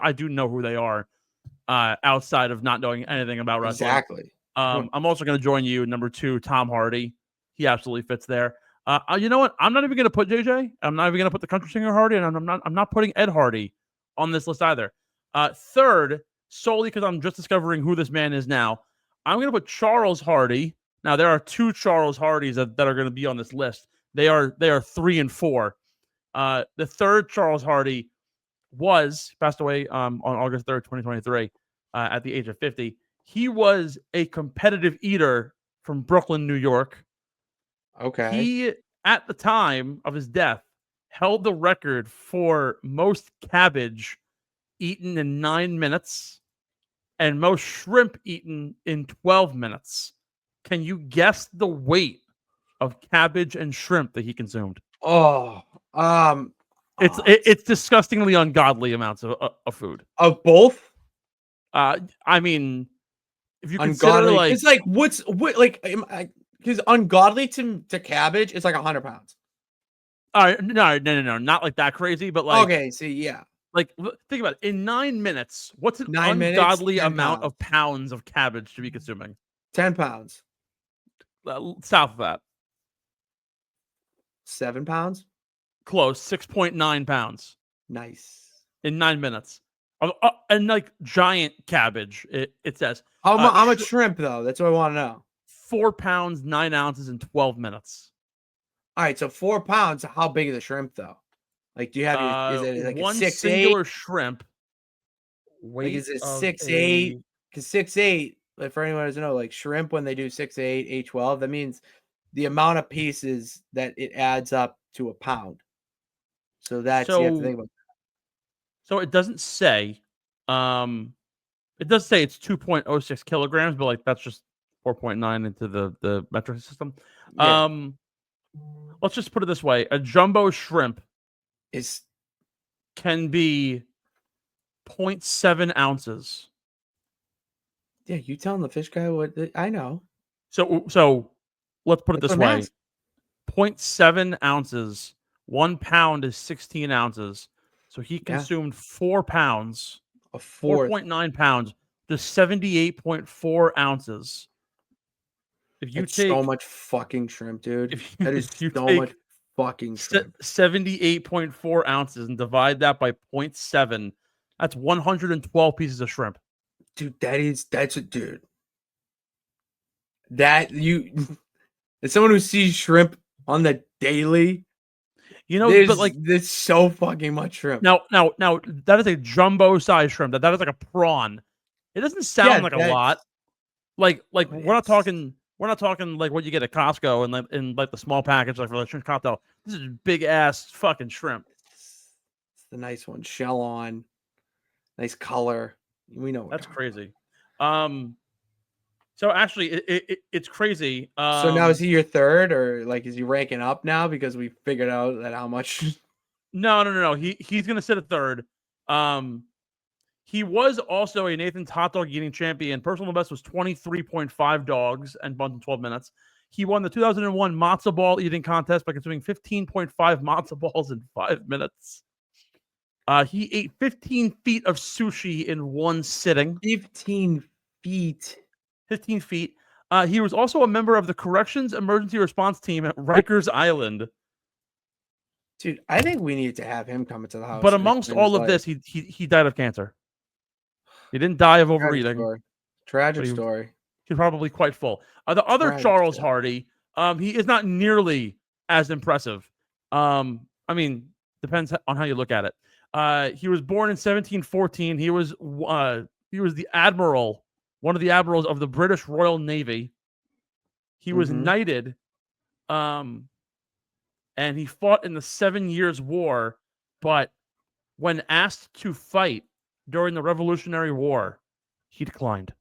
Speaker 4: I do know who they are, outside of not knowing anything about wrestling.
Speaker 3: Exactly.
Speaker 4: I'm also going to join you. Number 2, Tom Hardy. He absolutely fits there. You know what? I'm not even going to put JJ. I'm not even going to put the country singer Hardy, and I'm not putting Ed Hardy on this list either. 3rd, solely because I'm just discovering who this man is now, I'm going to put Charles Hardy. Now there are 2 Charles Hardys that are going to be on this list. They are 3 and 4. The 3rd Charles Hardy passed away on August 3rd, 2023, at the age of 50. He was a competitive eater from Brooklyn, New York.
Speaker 3: Okay.
Speaker 4: He, at the time of his death, held the record for most cabbage eaten in 9 minutes and most shrimp eaten in 12 minutes. Can you guess the weight of cabbage and shrimp that he consumed?
Speaker 3: It's
Speaker 4: disgustingly ungodly amounts of food.
Speaker 3: Of both?
Speaker 4: I mean, if you
Speaker 3: ungodly,
Speaker 4: consider
Speaker 3: it's like because ungodly to cabbage is like 100 pounds.
Speaker 4: No, not like that crazy, but like
Speaker 3: okay, see, yeah.
Speaker 4: Like, think about it. In 9 minutes, what's an ungodly amount of pounds of cabbage to be consuming?
Speaker 3: 10 pounds.
Speaker 4: South of that.
Speaker 3: 7 pounds?
Speaker 4: Close. 6.9 pounds.
Speaker 3: Nice.
Speaker 4: in 9 minutes. And like giant cabbage, it says.
Speaker 3: How much shrimp though? That's what I want to know.
Speaker 4: 4 pounds, 9 ounces in 12 minutes.
Speaker 3: All right, so 4 pounds. How big is the shrimp though? Like, do you have is it like
Speaker 4: one
Speaker 3: a 6'8"?
Speaker 4: singular shrimp?
Speaker 3: Like, is it
Speaker 4: of
Speaker 3: 6'8"? Because 6'8", like for anyone who doesn't know, like shrimp when they do 6'8", 8'12", that means the amount of pieces that it adds up to a pound. So that's you have to think about.
Speaker 4: So it doesn't say. It does say it's 2.06 kilograms, but like that's just 4.9 into the metric system.
Speaker 3: Yeah.
Speaker 4: Let's just put it this way: a jumbo shrimp
Speaker 3: Is
Speaker 4: can be 0.7 ounces.
Speaker 3: yeah, you telling the fish guy what I know.
Speaker 4: So let's put it
Speaker 3: That's
Speaker 4: this
Speaker 3: what I'm
Speaker 4: way:
Speaker 3: asking.
Speaker 4: 0.7 ounces. 1 pound is 16 ounces. So he consumed 4 pounds,
Speaker 3: A fourth.
Speaker 4: 4.9 pounds, to 78.4 ounces. If you
Speaker 3: That's
Speaker 4: take
Speaker 3: so much fucking shrimp, dude. That is
Speaker 4: if you
Speaker 3: so
Speaker 4: take
Speaker 3: much fucking shrimp.
Speaker 4: 78.4 ounces and divide that by 0.7, that's 112 pieces of shrimp.
Speaker 3: Dude, that's a dude. That as someone who sees shrimp on the daily,
Speaker 4: But like
Speaker 3: there's so fucking much shrimp.
Speaker 4: now that is a jumbo size shrimp. That is like a prawn. It doesn't sound like a lot. Like we're not talking like what you get at Costco and like the small package like for the shrimp cocktail. This is big ass fucking shrimp.
Speaker 3: It's the nice one, shell on, nice color. We know
Speaker 4: That's crazy. So actually, it's crazy.
Speaker 3: So now is he your third, or like is he ranking up now because we figured out that how much?
Speaker 4: No. He's gonna sit at third. He was also a Nathan's hot dog eating champion. Personal best was 23.5 dogs and buns in 12 minutes. He won the 2001 matzo ball eating contest by consuming 15.5 matzo balls in 5 minutes. He ate 15 feet of sushi in one sitting.
Speaker 3: 15 feet.
Speaker 4: 15 feet. He was also a member of the Corrections Emergency Response Team at Rikers Island.
Speaker 3: Dude, I think we need to have him come into the house.
Speaker 4: But amongst all of this, he died of cancer. He didn't die of overeating.
Speaker 3: Tragic story.
Speaker 4: He's probably quite full. The other Charles Hardy, he is not nearly as impressive. I mean, depends on how you look at it. He was born in 1714. He was the admiral, one of the admirals of the British Royal Navy. He was knighted, and he fought in the 7 Years' War. But when asked to fight during the Revolutionary War, he declined.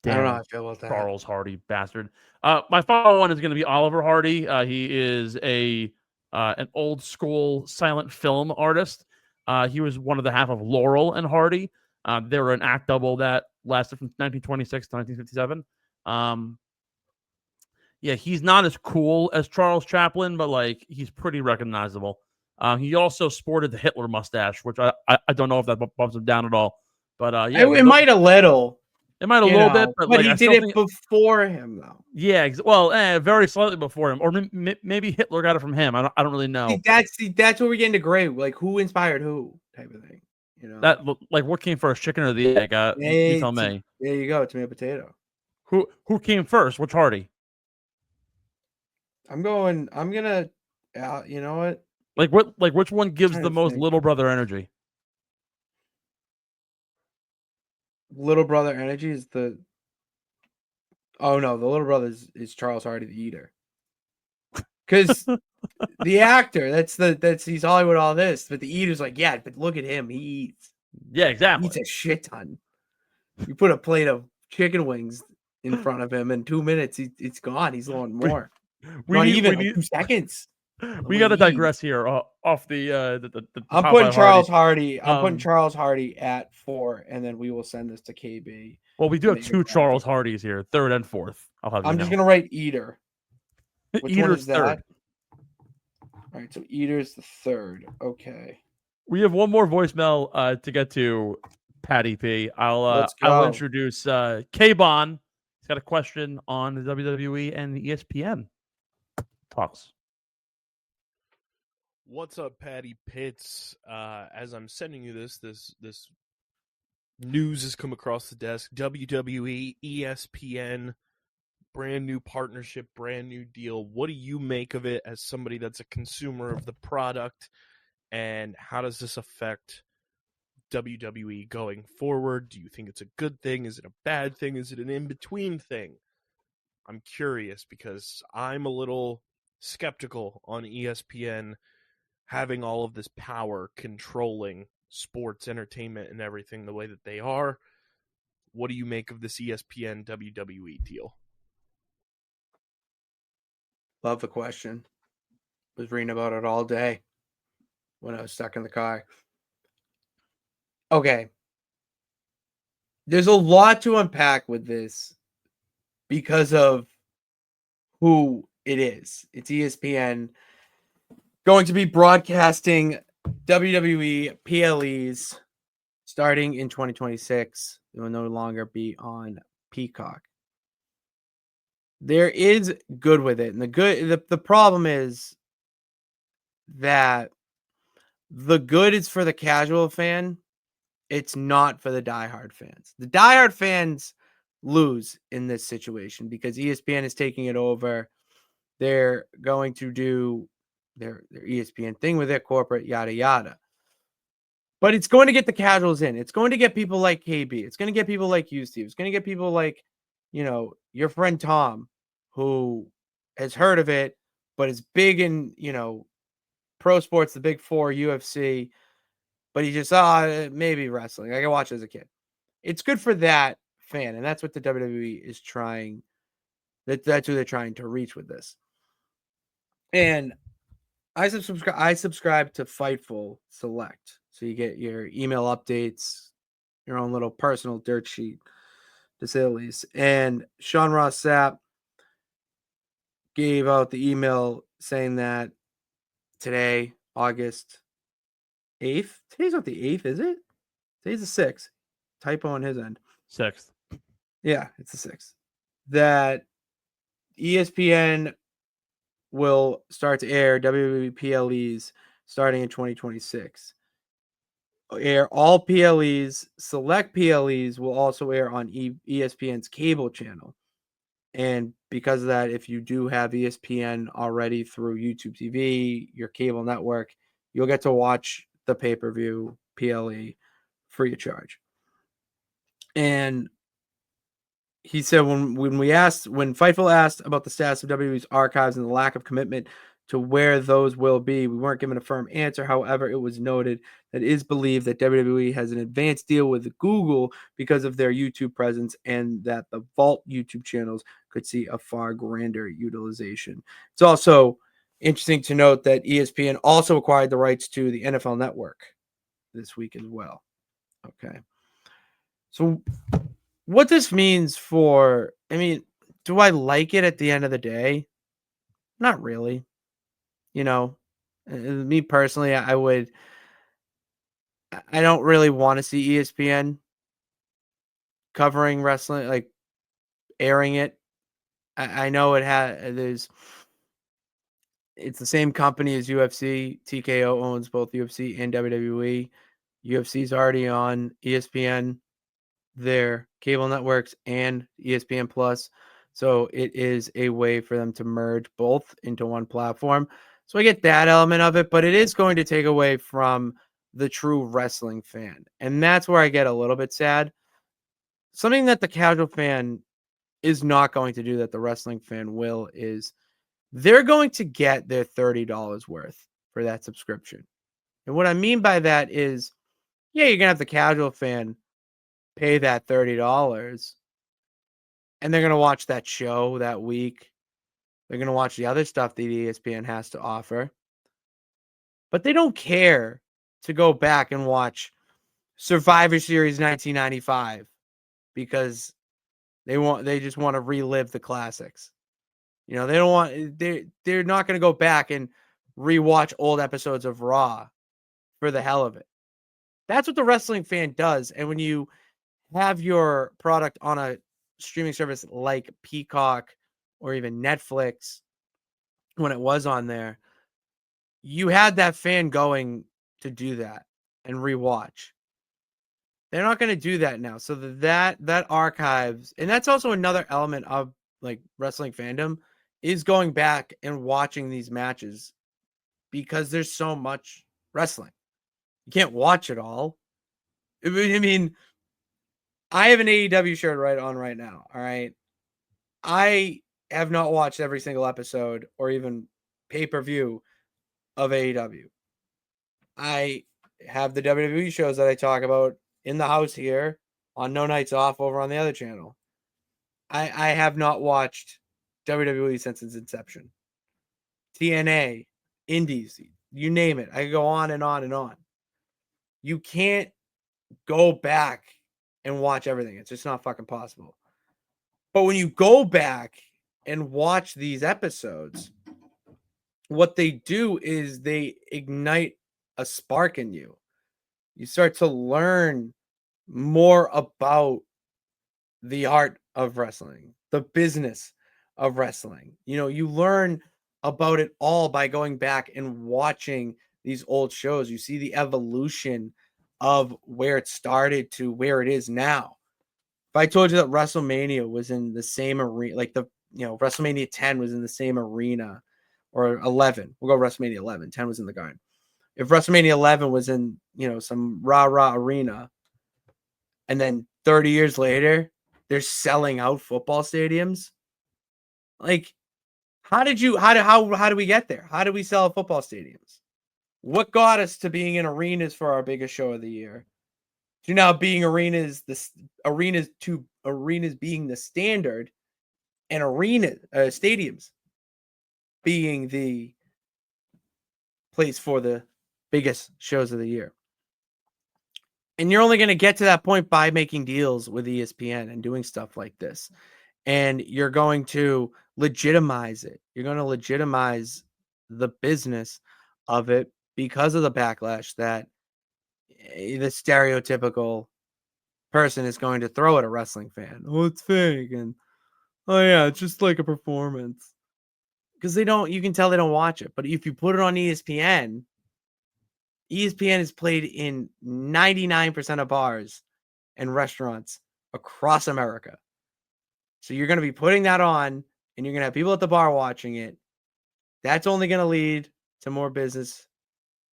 Speaker 3: Damn, I don't know how I feel about that.
Speaker 4: Charles Hardy, bastard. My final one is going to be Oliver Hardy. He is an old school silent film artist. He was one of the half of Laurel and Hardy. They were an act double that lasted from 1926 to 1957. Yeah, he's not as cool as Charles Chaplin, but like he's pretty recognizable. He also sported the Hitler mustache, which I don't know if that bumps him down at all. But yeah,
Speaker 3: it might a little.
Speaker 4: It might a little bit, but like,
Speaker 3: he did it before him, though.
Speaker 4: Yeah, very slightly before him, or maybe Hitler got it from him. I don't really know.
Speaker 3: That's where we get into gray. Like, who inspired who, type of thing. You know,
Speaker 4: that like what came first, chicken or the egg? You tell me.
Speaker 3: There you go, tomato potato.
Speaker 4: Who came first? Which Hardy?
Speaker 3: I'm gonna. You know what?
Speaker 4: Which one gives the most little brother energy?
Speaker 3: Little brother energy is the. Oh no, the little brother is Charles Hardy, the eater. Because the actor, that's he's Hollywood, all this, but the eater's like, yeah, but look at him, he eats.
Speaker 4: Yeah, exactly.
Speaker 3: He eats a shit ton. You put a plate of chicken wings in front of him in 2 minutes, it's gone. He's wanting more.
Speaker 4: We need
Speaker 3: 2 seconds.
Speaker 4: We got to digress here off the
Speaker 3: I'm putting Charles Hardy. I'm putting Charles Hardy at 4, and then we will send this to KB.
Speaker 4: Well, we do have 2 Charles Hardys here, 3rd and 4th.
Speaker 3: I'm just gonna write Eater. Which one is that?
Speaker 4: 3rd.
Speaker 3: All right, so Eater's the 3rd. Okay.
Speaker 4: We have one more voicemail to get to, Patty P. I'll introduce K-Bon. He's got a question on the WWE and the ESPN talks.
Speaker 1: What's up, Patty Pitts? As I'm sending you this news has come across the desk. WWE, ESPN, brand new partnership, brand new deal. What do you make of it as somebody that's a consumer of the product? And how does this affect WWE going forward? Do you think it's a good thing? Is it a bad thing? Is it an in-between thing? I'm curious because I'm a little skeptical on ESPN having all of this power controlling sports entertainment and everything the way that they are. What do you make of this ESPN WWE deal?
Speaker 3: Love the question. Was reading about it all day when I was stuck in the car. Okay. There's a lot to unpack with this because of who it is. It's ESPN going to be broadcasting WWE PLEs starting in 2026. It will no longer be on Peacock. There is good with it, and the problem is that the good is for the casual fan. It's not for the diehard fans. The diehard fans lose in this situation because ESPN is taking it over. They're going to do their ESPN thing with their corporate, yada, yada. But it's going to get the casuals in. It's going to get people like KB. It's going to get people like you, Steve. It's going to get people like, your friend Tom, who has heard of it, but is big in, pro sports, the big four, UFC. But he just, maybe wrestling. I can watch it as a kid. It's good for that fan. And that's what the WWE is trying. That's who they're trying to reach with this. And I subscribe to Fightful Select. So you get your email updates, your own little personal dirt sheet, to say the least. And Sean Ross Sapp gave out the email saying that today, August 8th. Today's not the 8th, is it? Today's the 6th. Typo on his end.
Speaker 4: 6th.
Speaker 3: Yeah, it's the 6th. That ESPN will start to air WWE PLEs starting in 2026. Air all PLEs. Select PLEs will also air on ESPN's cable channel. And because of that, if you do have ESPN already through YouTube TV, your cable network, you'll get to watch the pay-per-view PLE free of charge. And he said when Fightful asked about the status of WWE's archives and the lack of commitment to where those will be, we weren't given a firm answer. However, it was noted that it is believed that WWE has an advanced deal with Google because of their YouTube presence, and that the Vault YouTube channels could see a far grander utilization. It's also interesting to note that ESPN also acquired the rights to the NFL Network this week as well. Okay. So what this means for, do I like it at the end of the day? Not really. Me personally, I don't really want to see ESPN covering wrestling, like airing it. I know it's the same company as UFC. TKO owns both UFC and WWE. UFC's already on ESPN, their cable networks, and ESPN Plus. So it is a way for them to merge both into one platform. So I get that element of it, but it is going to take away from the true wrestling fan. And that's where I get a little bit sad. Something that the casual fan is not going to do that the wrestling fan will is they're going to get their $30 worth for that subscription. And what I mean by that is, yeah, you're going to have the casual fan pay that $30 and they're going to watch that show that week. They're going to watch the other stuff that ESPN has to offer. But they don't care to go back and watch Survivor Series 1995 because they just want to relive the classics. They're not going to go back and rewatch old episodes of Raw for the hell of it. That's what the wrestling fan does. And when you have your product on a streaming service like Peacock or even Netflix, when it was on there, you had that fan going to do that and rewatch. They're not going to do that now. So that archives, and that's also another element of like wrestling fandom, is going back and watching these matches because there's so much wrestling. You can't watch it all. I mean, I have an AEW shirt right now. All right. I have not watched every single episode or even pay-per-view of AEW. I have the WWE shows that I talk about in the house here on No Nights Off over on the other channel. I have not watched WWE since its inception. TNA, Indies, you name it. I could go on and on and on. You can't go back and watch everything. It's just not fucking possible. But when you go back and watch these episodes, what they do is they ignite a spark in you. You start to learn more about the art of wrestling, the business of wrestling. You learn about it all by going back and watching these old shows. You see the evolution of where it started to where it is now. If I told you that WrestleMania was in the same arena, like WrestleMania 10 was in the same arena, or 11, we'll go WrestleMania 11, 10 was in the Garden. If WrestleMania 11 was in, some rah-rah arena, and then 30 years later, they're selling out football stadiums. Like, how do we get there? How do we sell football stadiums? What got us to being in arenas for our biggest show of the year? To now being arenas being the standard, and stadiums being the place for the biggest shows of the year. And you're only going to get to that point by making deals with ESPN and doing stuff like this. And you're going to legitimize it. You're going to legitimize the business of it because of the backlash that the stereotypical person is going to throw at a wrestling fan. Oh, it's fake. And, oh, yeah, it's just like a performance. Because you can tell they don't watch it. But if you put it on ESPN is played in 99% of bars and restaurants across America. So you're going to be putting that on, and you're going to have people at the bar watching it. That's only going to lead to more business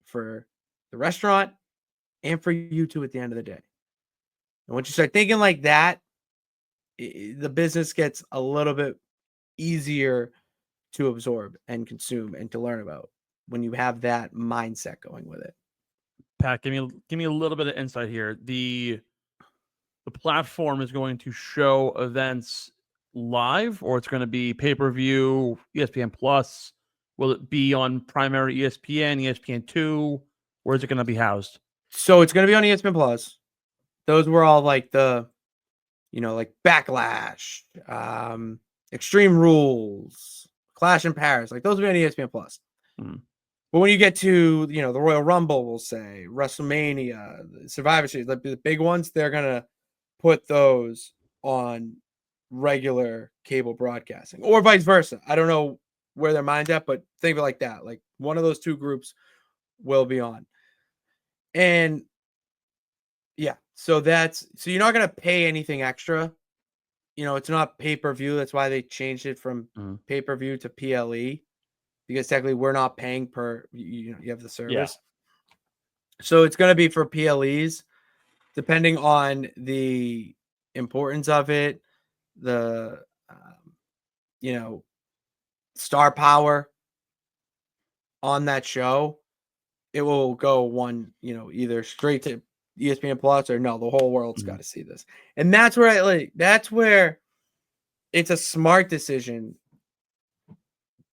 Speaker 3: for the restaurant and for you two at the end of the day. And once you start thinking like that, the business gets a little bit easier to absorb and consume and to learn about when you have that mindset going with it.
Speaker 4: Pat, give me a little bit of insight here. The platform is going to show events live, or it's going to be pay-per-view, ESPN Plus. Will it be on primary ESPN, ESPN2? Where is it going to be housed?
Speaker 3: So it's going to be on ESPN Plus. Those were all like the, like Backlash, Extreme Rules, Clash in Paris. Like those will be on ESPN Plus.
Speaker 4: Mm-hmm.
Speaker 3: But when you get to, the Royal Rumble, we'll say, WrestleMania, Survivor Series, like the big ones, they're going to put those on regular cable broadcasting or vice versa. I don't know where their mind's at, but think of it like that. Like one of those two groups will be on. And yeah, so you're not going to pay anything extra. It's not pay-per-view. That's why they changed it from pay-per-view to PLE. Because technically we're not paying per, you have the service. Yeah. So it's going to be for PLEs, depending on the importance of it, the, star power on that show. It will go one, either straight to ESPN Plus or no, the whole world's got to see this. And that's where that's where it's a smart decision.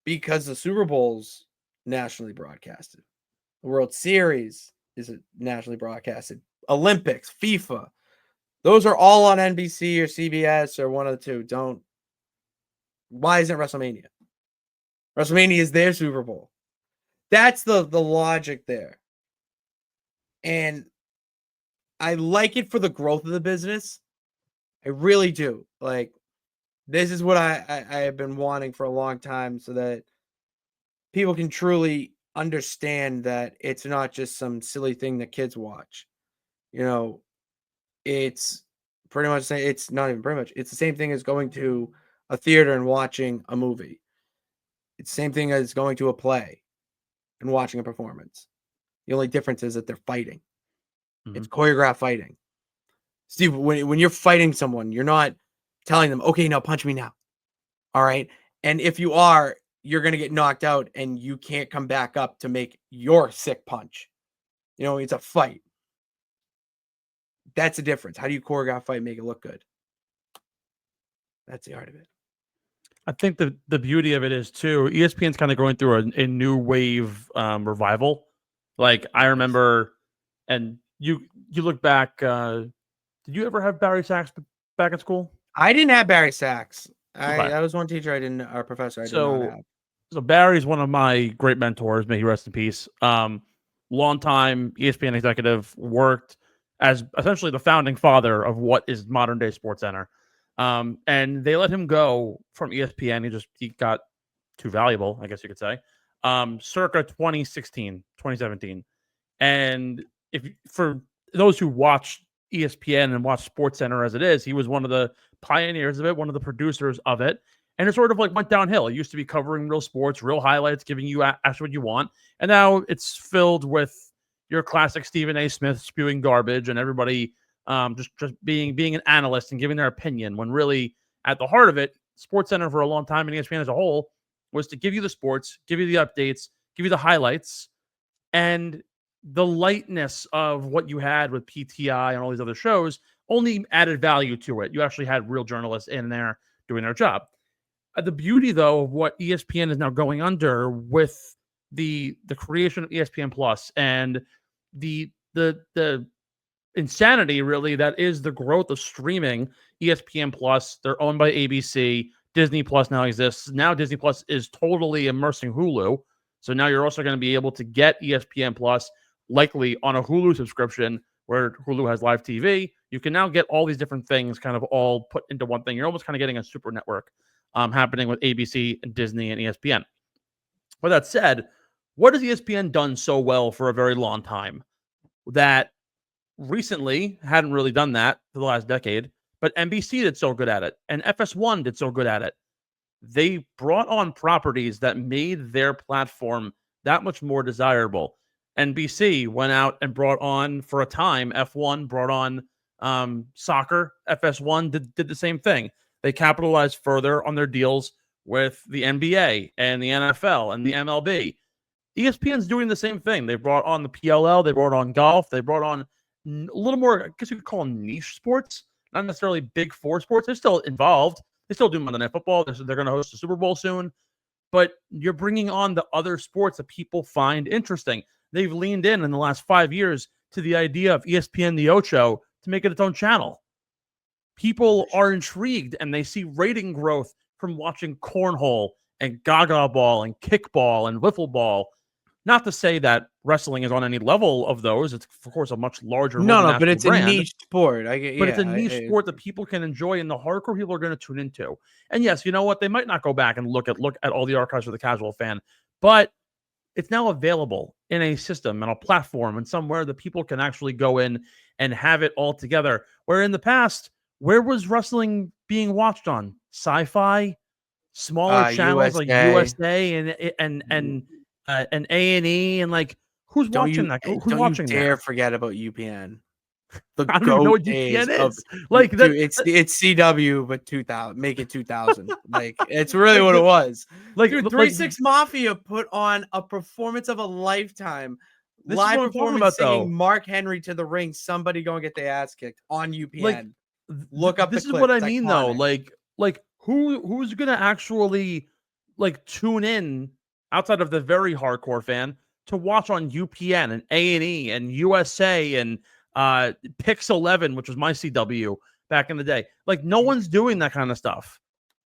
Speaker 3: Because the Super Bowl's nationally broadcasted. The World Series is nationally broadcasted. Olympics, FIFA. Those are all on NBC or CBS or one of the two. Why isn't WrestleMania? WrestleMania is their Super Bowl. That's the logic there. And I like it for the growth of the business. I really do. Like, this is what I have been wanting for a long time so that people can truly understand that it's not just some silly thing that kids watch. You know, it's pretty much it's not even pretty much. It's the same thing as going to a theater and watching a movie. It's the same thing as going to a play and watching a performance. The only difference is that they're fighting. It's choreographed fighting. Steve, when you're fighting someone, you're not telling them, okay, now punch me now. All right. And if you are, you're going to get knocked out and you can't come back up to make your sick punch. You know, it's a fight. That's the difference. How do you choreograph fight and make it look good? That's the art of it.
Speaker 4: I think the beauty of it is too, ESPN's kind of going through a new wave revival. Like I remember, and you look back, did you ever have Barry Sachs back in school?
Speaker 3: I didn't have Barry Sachs.
Speaker 4: Okay.
Speaker 3: That was one teacher our professor I did not have.
Speaker 4: So Barry's one of my great mentors, may he rest in peace. Longtime ESPN executive, worked as essentially the founding father of what is modern day SportsCenter. And they let him go from ESPN. He got too valuable, I guess you could say, circa 2016, 2017. And for those who watch ESPN and watch SportsCenter as it is, he was one of the pioneers of it, one of the producers of it. And it sort of like went downhill. It used to be covering real sports, real highlights, giving you actually what you want. And now it's filled with your classic Stephen A. Smith spewing garbage and everybody just being an analyst and giving their opinion, when really at the heart of it, SportsCenter for a long time and ESPN as a whole was to give you the sports, give you the updates, give you the highlights, and the lightness of what you had with PTI and all these other shows only added value to it. You actually had real journalists in there doing their job. The beauty, though, of what ESPN is now going under with the creation of ESPN Plus and the insanity, really, that is the growth of streaming ESPN Plus. They're owned by ABC. Disney Plus now exists. Now Disney Plus is totally immersing Hulu. So now you're also going to be able to get ESPN Plus likely on a Hulu subscription, where Hulu has live TV. You can now get all these different things kind of all put into one thing. You're almost kind of getting a super network happening with ABC and Disney and ESPN. With that said, what has ESPN done so well for a very long time that recently hadn't really done that for the last decade, but NBC did so good at it and FS1 did so good at it? They brought on properties that made their platform that much more desirable. NBC went out and brought on, for a time, F1 brought on soccer. FS1 did the same thing. They capitalized further on their deals with the NBA and the NFL and the MLB. ESPN's doing the same thing. They brought on the PLL. They brought on golf. They brought on a little more, I guess you could call them niche sports, not necessarily big four sports. They're still involved. They still do Monday Night Football. They're going to host the Super Bowl soon. But you're bringing on the other sports that people find interesting. They've leaned in the last 5 years to the idea of ESPN The Ocho to make it its own channel. People are intrigued and they see rating growth from watching cornhole and gaga ball and kickball and wiffle ball. Not to say that wrestling is on any level of those. It's, of course, a much larger
Speaker 3: but it's
Speaker 4: brand,
Speaker 3: a niche sport.
Speaker 4: It's a niche sport that people can enjoy and the hardcore people are going to tune into. And yes, you know what? They might not go back and look at all the archives for the casual fan, but it's now available in a system and a platform and somewhere that people can actually go in and have it all together. Where in the past, where was wrestling being watched on? Sci-Fi, smaller channels like USA and A&E, and like who's watching that? Who's watching that?
Speaker 3: Don't you dare forget about UPN.
Speaker 4: I don't even know what UPN is. Like
Speaker 3: dude, it's CW, but 2000. Make it 2000. Like it's really what it was.
Speaker 4: Like
Speaker 3: dude, 3-6 Mafia put on a performance of a lifetime. Live performance singing Mark Henry to the ring. Somebody go and get their ass kicked on UPN.
Speaker 4: Like,
Speaker 3: look up.
Speaker 4: This is what I mean, though. Like who's gonna actually like tune in outside of the very hardcore fan to watch on UPN and A&E and USA and Pix 11, which was my CW back in the day. Like no one's doing that kind of stuff.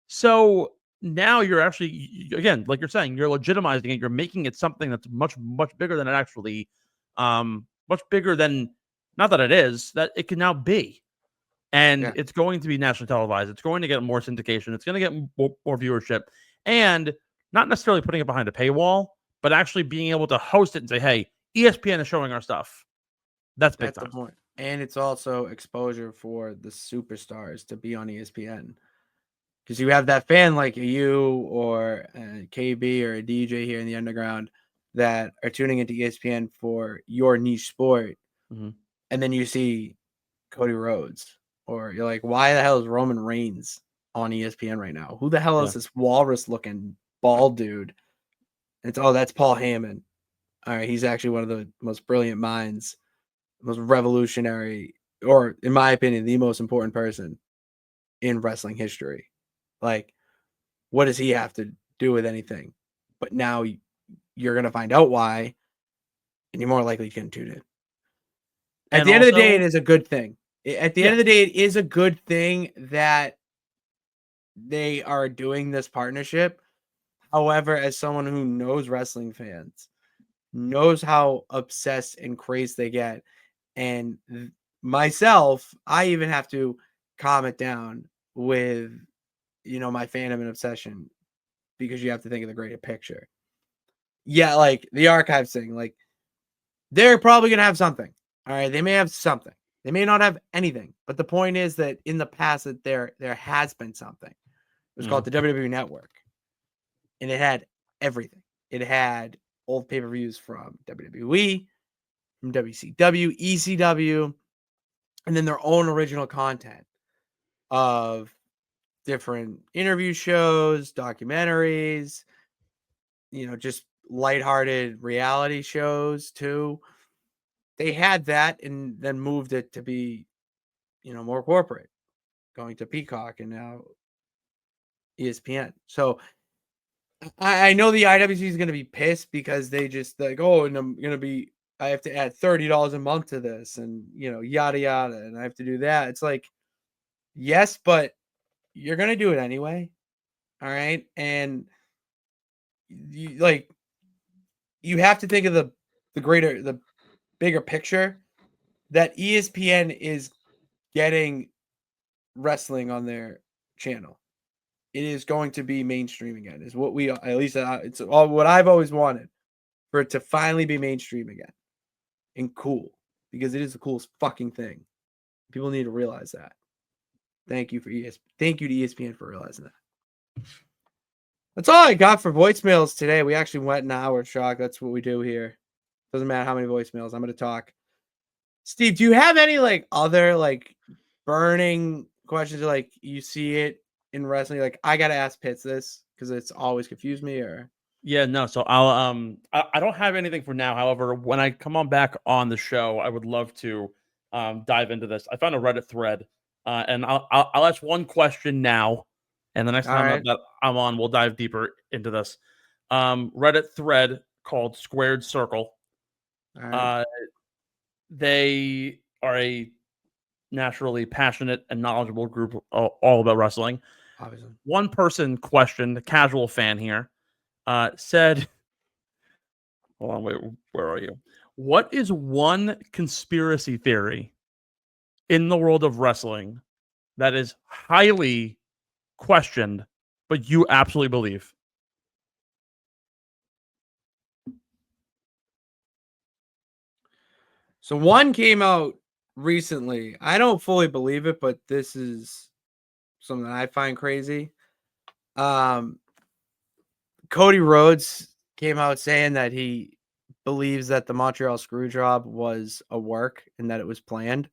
Speaker 4: So now you're actually, again, like you're saying, you're legitimizing it. You're making it something that's much, much bigger than it actually, much bigger than, not that it is, that it can now be. And it's going to be nationally televised. It's going to get more syndication. It's going to get more viewership. And not necessarily putting it behind a paywall, but actually being able to host it and say, hey, ESPN is showing our stuff. That's big
Speaker 3: That's
Speaker 4: time.
Speaker 3: the point. And it's also exposure for the superstars to be on ESPN. Because you have that fan like you or a KB or a DJ here in the underground that are tuning into ESPN for your niche sport.
Speaker 4: Mm-hmm.
Speaker 3: And then you see Cody Rhodes, or you're like, why the hell is Roman Reigns on ESPN right now? Who the hell is this walrus looking bald dude? And it's, that's Paul Heyman. All right, he's actually one of the most brilliant minds, most revolutionary, or in my opinion, the most important person in wrestling history. Like, what does he have to do with anything? But now you're going to find out why, and you're more likely to tune in. At the end of the day, it is a good thing. At the end of the day, it is a good thing that they are doing this partnership. However, as someone who knows wrestling fans, knows how obsessed and crazed they get, and myself, I even have to calm it down with, my fandom and obsession, because you have to think of the greater picture. Yeah, like the archives thing, like they're probably going to have something. All right, they may have something. They may not have anything, but the point is that in the past that there has been something. It was called the WWE Network, and it had everything. It had old pay-per-views from WWE, from WCW, ECW, and then their own original content of different interview shows, documentaries, just lighthearted reality shows too. They had that and then moved it to be, more corporate, going to Peacock and now ESPN. So I know the IWC is going to be pissed because they just like, and I have to add $30 a month to this and, yada, yada. And I have to do that. It's like, yes, but you're going to do it anyway. All right. And you have to think of the bigger picture, that ESPN is getting wrestling on their channel. It is going to be mainstream again, is what it's all what I've always wanted, for it to finally be mainstream again and cool, because it is the coolest fucking thing. People need to realize that. Thank you to ESPN for realizing that. That's all I got for voicemails today. We actually went an hour, Shock. That's what we do here. Doesn't matter how many voicemails. I'm going to talk. Steve, do you have any other burning questions, or you see it in wrestling? I got to ask Pitts this because it's always confused me, or...
Speaker 4: Yeah, no. So I'll I don't have anything for now. However, when I come on back on the show, I would love to dive into this. I found a Reddit thread, and I'll ask one question now, and the next time that I'm on, we'll dive deeper into this. Reddit thread called Squared Circle. They are a naturally passionate and knowledgeable group all about wrestling.
Speaker 3: Obviously.
Speaker 4: One person questioned, a casual fan here, said, hold on, wait, where are you? What is one conspiracy theory in the world of wrestling that is highly questioned, but you absolutely believe?
Speaker 3: So one came out recently. I don't fully believe it, but this is something I find crazy. Cody Rhodes came out saying that he believes that the Montreal Screwjob was a work and that it was planned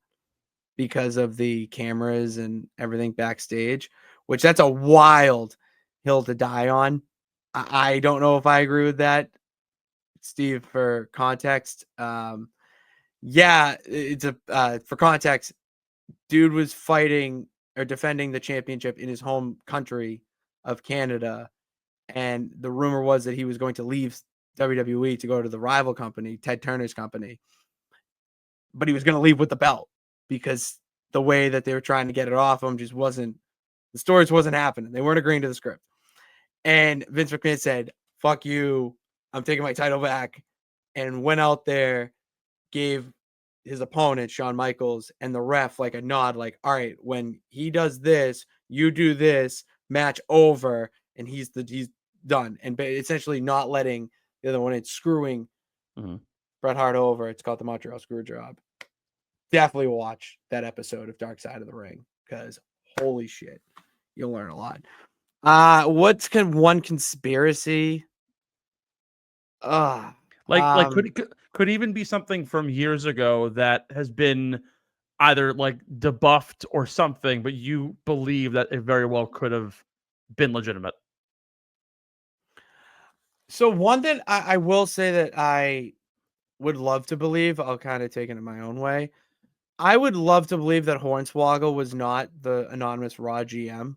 Speaker 3: because of the cameras and everything backstage, which that's a wild hill to die on. I don't know if I agree with that. Steve, for context, it's for context, dude was fighting or defending the championship in his home country of Canada, and the rumor was that he was going to leave WWE to go to the rival company, Ted Turner's company, but he was going to leave with the belt because the way that they were trying to get it off him just wasn't, the stories wasn't happening. They weren't agreeing to the script. And Vince McMahon said, fuck you, I'm taking my title back, and went out there, gave his opponent, Shawn Michaels, and the ref a nod, all right, when he does this, you do this, match over, and he's done. And essentially not letting The other one, it's screwing Bret Hart over. It's called the Montreal Screwjob. Definitely watch that episode of Dark Side of the Ring because holy shit, you'll learn a lot. What's one conspiracy?
Speaker 4: Could even be something from years ago that has been either like debuffed or something, but you believe that it very well could have been legitimate.
Speaker 3: So one that I will say that I would love to believe, I'll kind of take it in my own way. I would love to believe that Hornswoggle was not the anonymous Raw GM.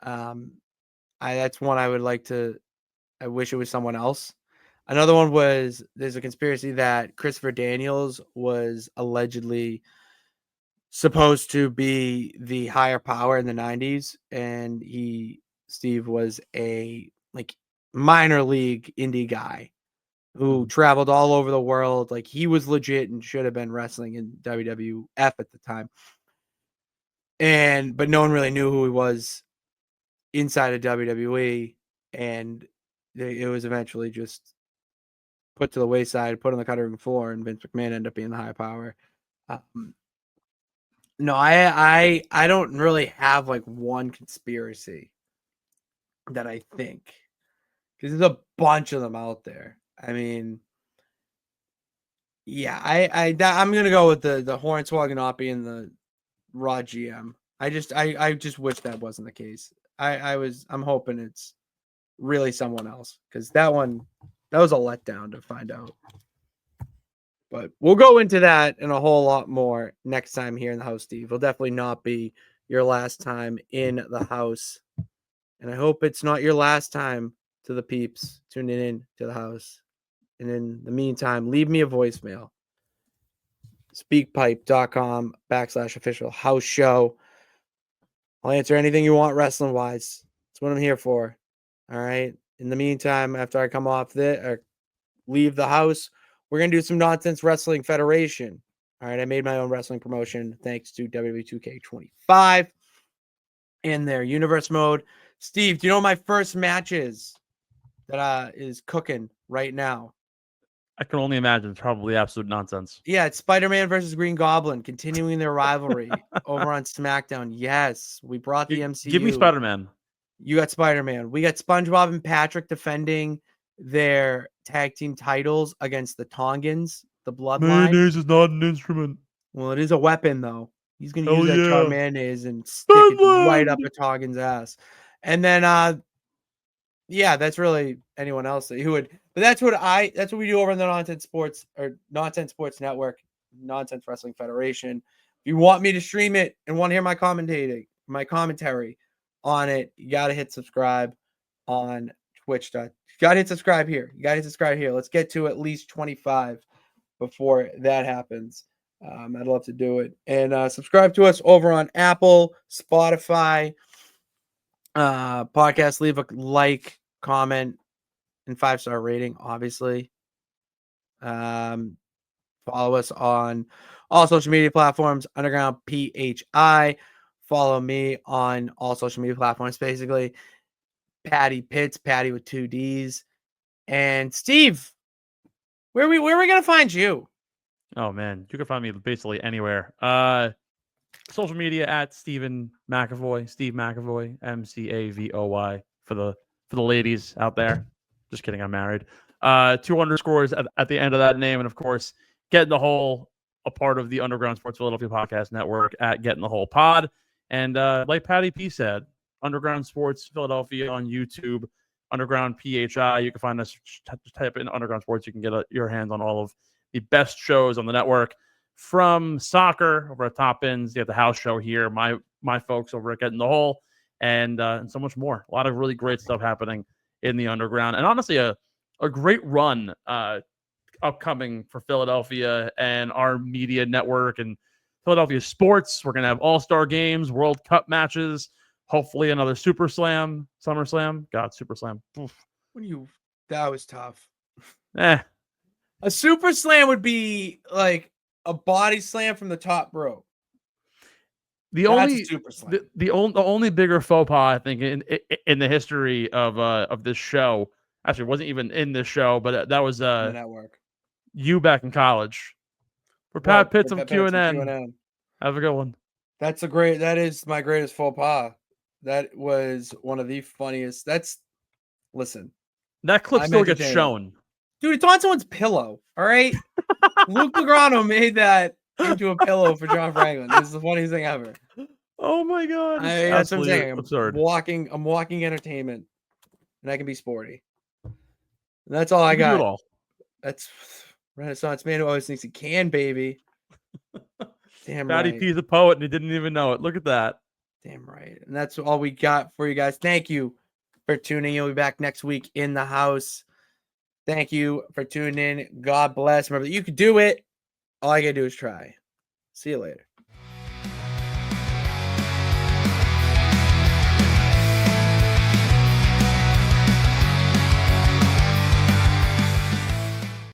Speaker 3: That's one I would like to. I wish it was someone else. Another one was there's a conspiracy that Christopher Daniels was allegedly supposed to be the higher power in the 90s, and Steve was a like minor league indie guy who traveled all over the world. Like he was legit and should have been wrestling in WWF at the time. But no one really knew who he was inside of WWE, and it was eventually just put to the wayside, put on the cutting room floor, and Vince McMahon ended up being the high power. No, I don't really have like one conspiracy that I think, because there's a bunch of them out there. I mean, yeah, I'm gonna go with the Hornswoggle not being the Raw GM. I just wish that wasn't the case. I'm hoping it's really someone else, because that was a letdown to find out. But we'll go into that and a whole lot more next time here in the house, Steve. It'll definitely not be your last time in the house. And I hope it's not your last time to the peeps tuning in to the house. And in the meantime, leave me a voicemail. Speakpipe.com/official house show. I'll answer anything you want wrestling wise. That's what I'm here for. All right. In the meantime, after I come off or leave the house, we're going to do some Nonsense Wrestling Federation. All right. I made my own wrestling promotion thanks to WWE 2K25 and their universe mode. Steve, do you know what my first match is that is cooking right now?
Speaker 4: I can only imagine. It's probably absolute nonsense.
Speaker 3: Yeah, it's Spider-Man versus Green Goblin, continuing their rivalry over on SmackDown. Yes, we brought the MCU.
Speaker 4: Give me Spider-Man.
Speaker 3: You got Spider-Man. We got SpongeBob and Patrick defending their tag team titles against the Tongans, the Bloodline.
Speaker 4: Mayonnaise is not an instrument.
Speaker 3: Well, it is a weapon, though. He's going to use that jar mayonnaise and stick it right up a Tongan's ass. And then, yeah, that's really anyone else who would. But that's what we do over in the Nonsense Sports Network, Nonsense Wrestling Federation. If you want me to stream it and want to hear my commentary on it, you got to hit subscribe on Twitch. You got to hit subscribe here. Let's get to at least 25 before that happens. I'd love to do it. And subscribe to us over on Apple, Spotify, podcast. Leave a like, comment, and 5-star rating, obviously. Follow us on all social media platforms, Underground PHI. Follow me on all social media platforms, basically. Patty Pitts, Patty with 2 D's. And Steve, where are we going to find you?
Speaker 4: Oh, man. You can find me basically anywhere. Social media at Stephen McAvoy, Steve McAvoy, MCAVOY for the ladies out there. Just kidding, I'm married. 2 underscores at the end of that name. And, of course, Get in the Hole, a part of the Underground Sports Philadelphia Podcast Network at Get in the Hole Pod. And like Patty P said, Underground Sports Philadelphia on YouTube, Underground PHI. You can find us, just type in Underground Sports. You can get your hands on all of the best shows on the network, from soccer over at Top Ends. You have the house show here, my folks over at Get in the Hole, and so much more. A lot of really great stuff happening in the underground, and honestly, a great run upcoming for Philadelphia and our media network and Philadelphia sports. We're gonna have All-Star games, World Cup matches, hopefully another SummerSlam. God, SuperSlam.
Speaker 3: That was tough.
Speaker 4: A
Speaker 3: Super Slam would be like a body slam from the top rope.
Speaker 4: The only bigger faux pas I think in the history of this show, Actually, it wasn't even in this show, but that was
Speaker 3: on the network.
Speaker 4: you back in college. For Pat Pitts of
Speaker 3: Pat Pitts from
Speaker 4: QNN. Have a good one.
Speaker 3: That is my greatest faux pas. That was one of the funniest. Listen,
Speaker 4: That clip
Speaker 3: I'm
Speaker 4: still gets
Speaker 3: entertained.
Speaker 4: shown.
Speaker 3: Dude, it's on someone's pillow. All right. Luke Lograno made that into a pillow for John Franklin. This is the funniest thing ever.
Speaker 4: Oh my god.
Speaker 3: That's what I'm saying.
Speaker 4: Absurd.
Speaker 3: I'm walking entertainment. And I can be sporty. And that's all I
Speaker 4: You can do it
Speaker 3: got.
Speaker 4: all.
Speaker 3: That's Renaissance man who always thinks he can, baby. Damn
Speaker 4: Patty
Speaker 3: right.
Speaker 4: P's a poet and he didn't even know it. Look at that.
Speaker 3: Damn right. And that's all we got for you guys. Thank you for tuning in. We'll be back next week in the house. Thank you for tuning in. God bless. Remember that you can do it. All I gotta do is try. See you later.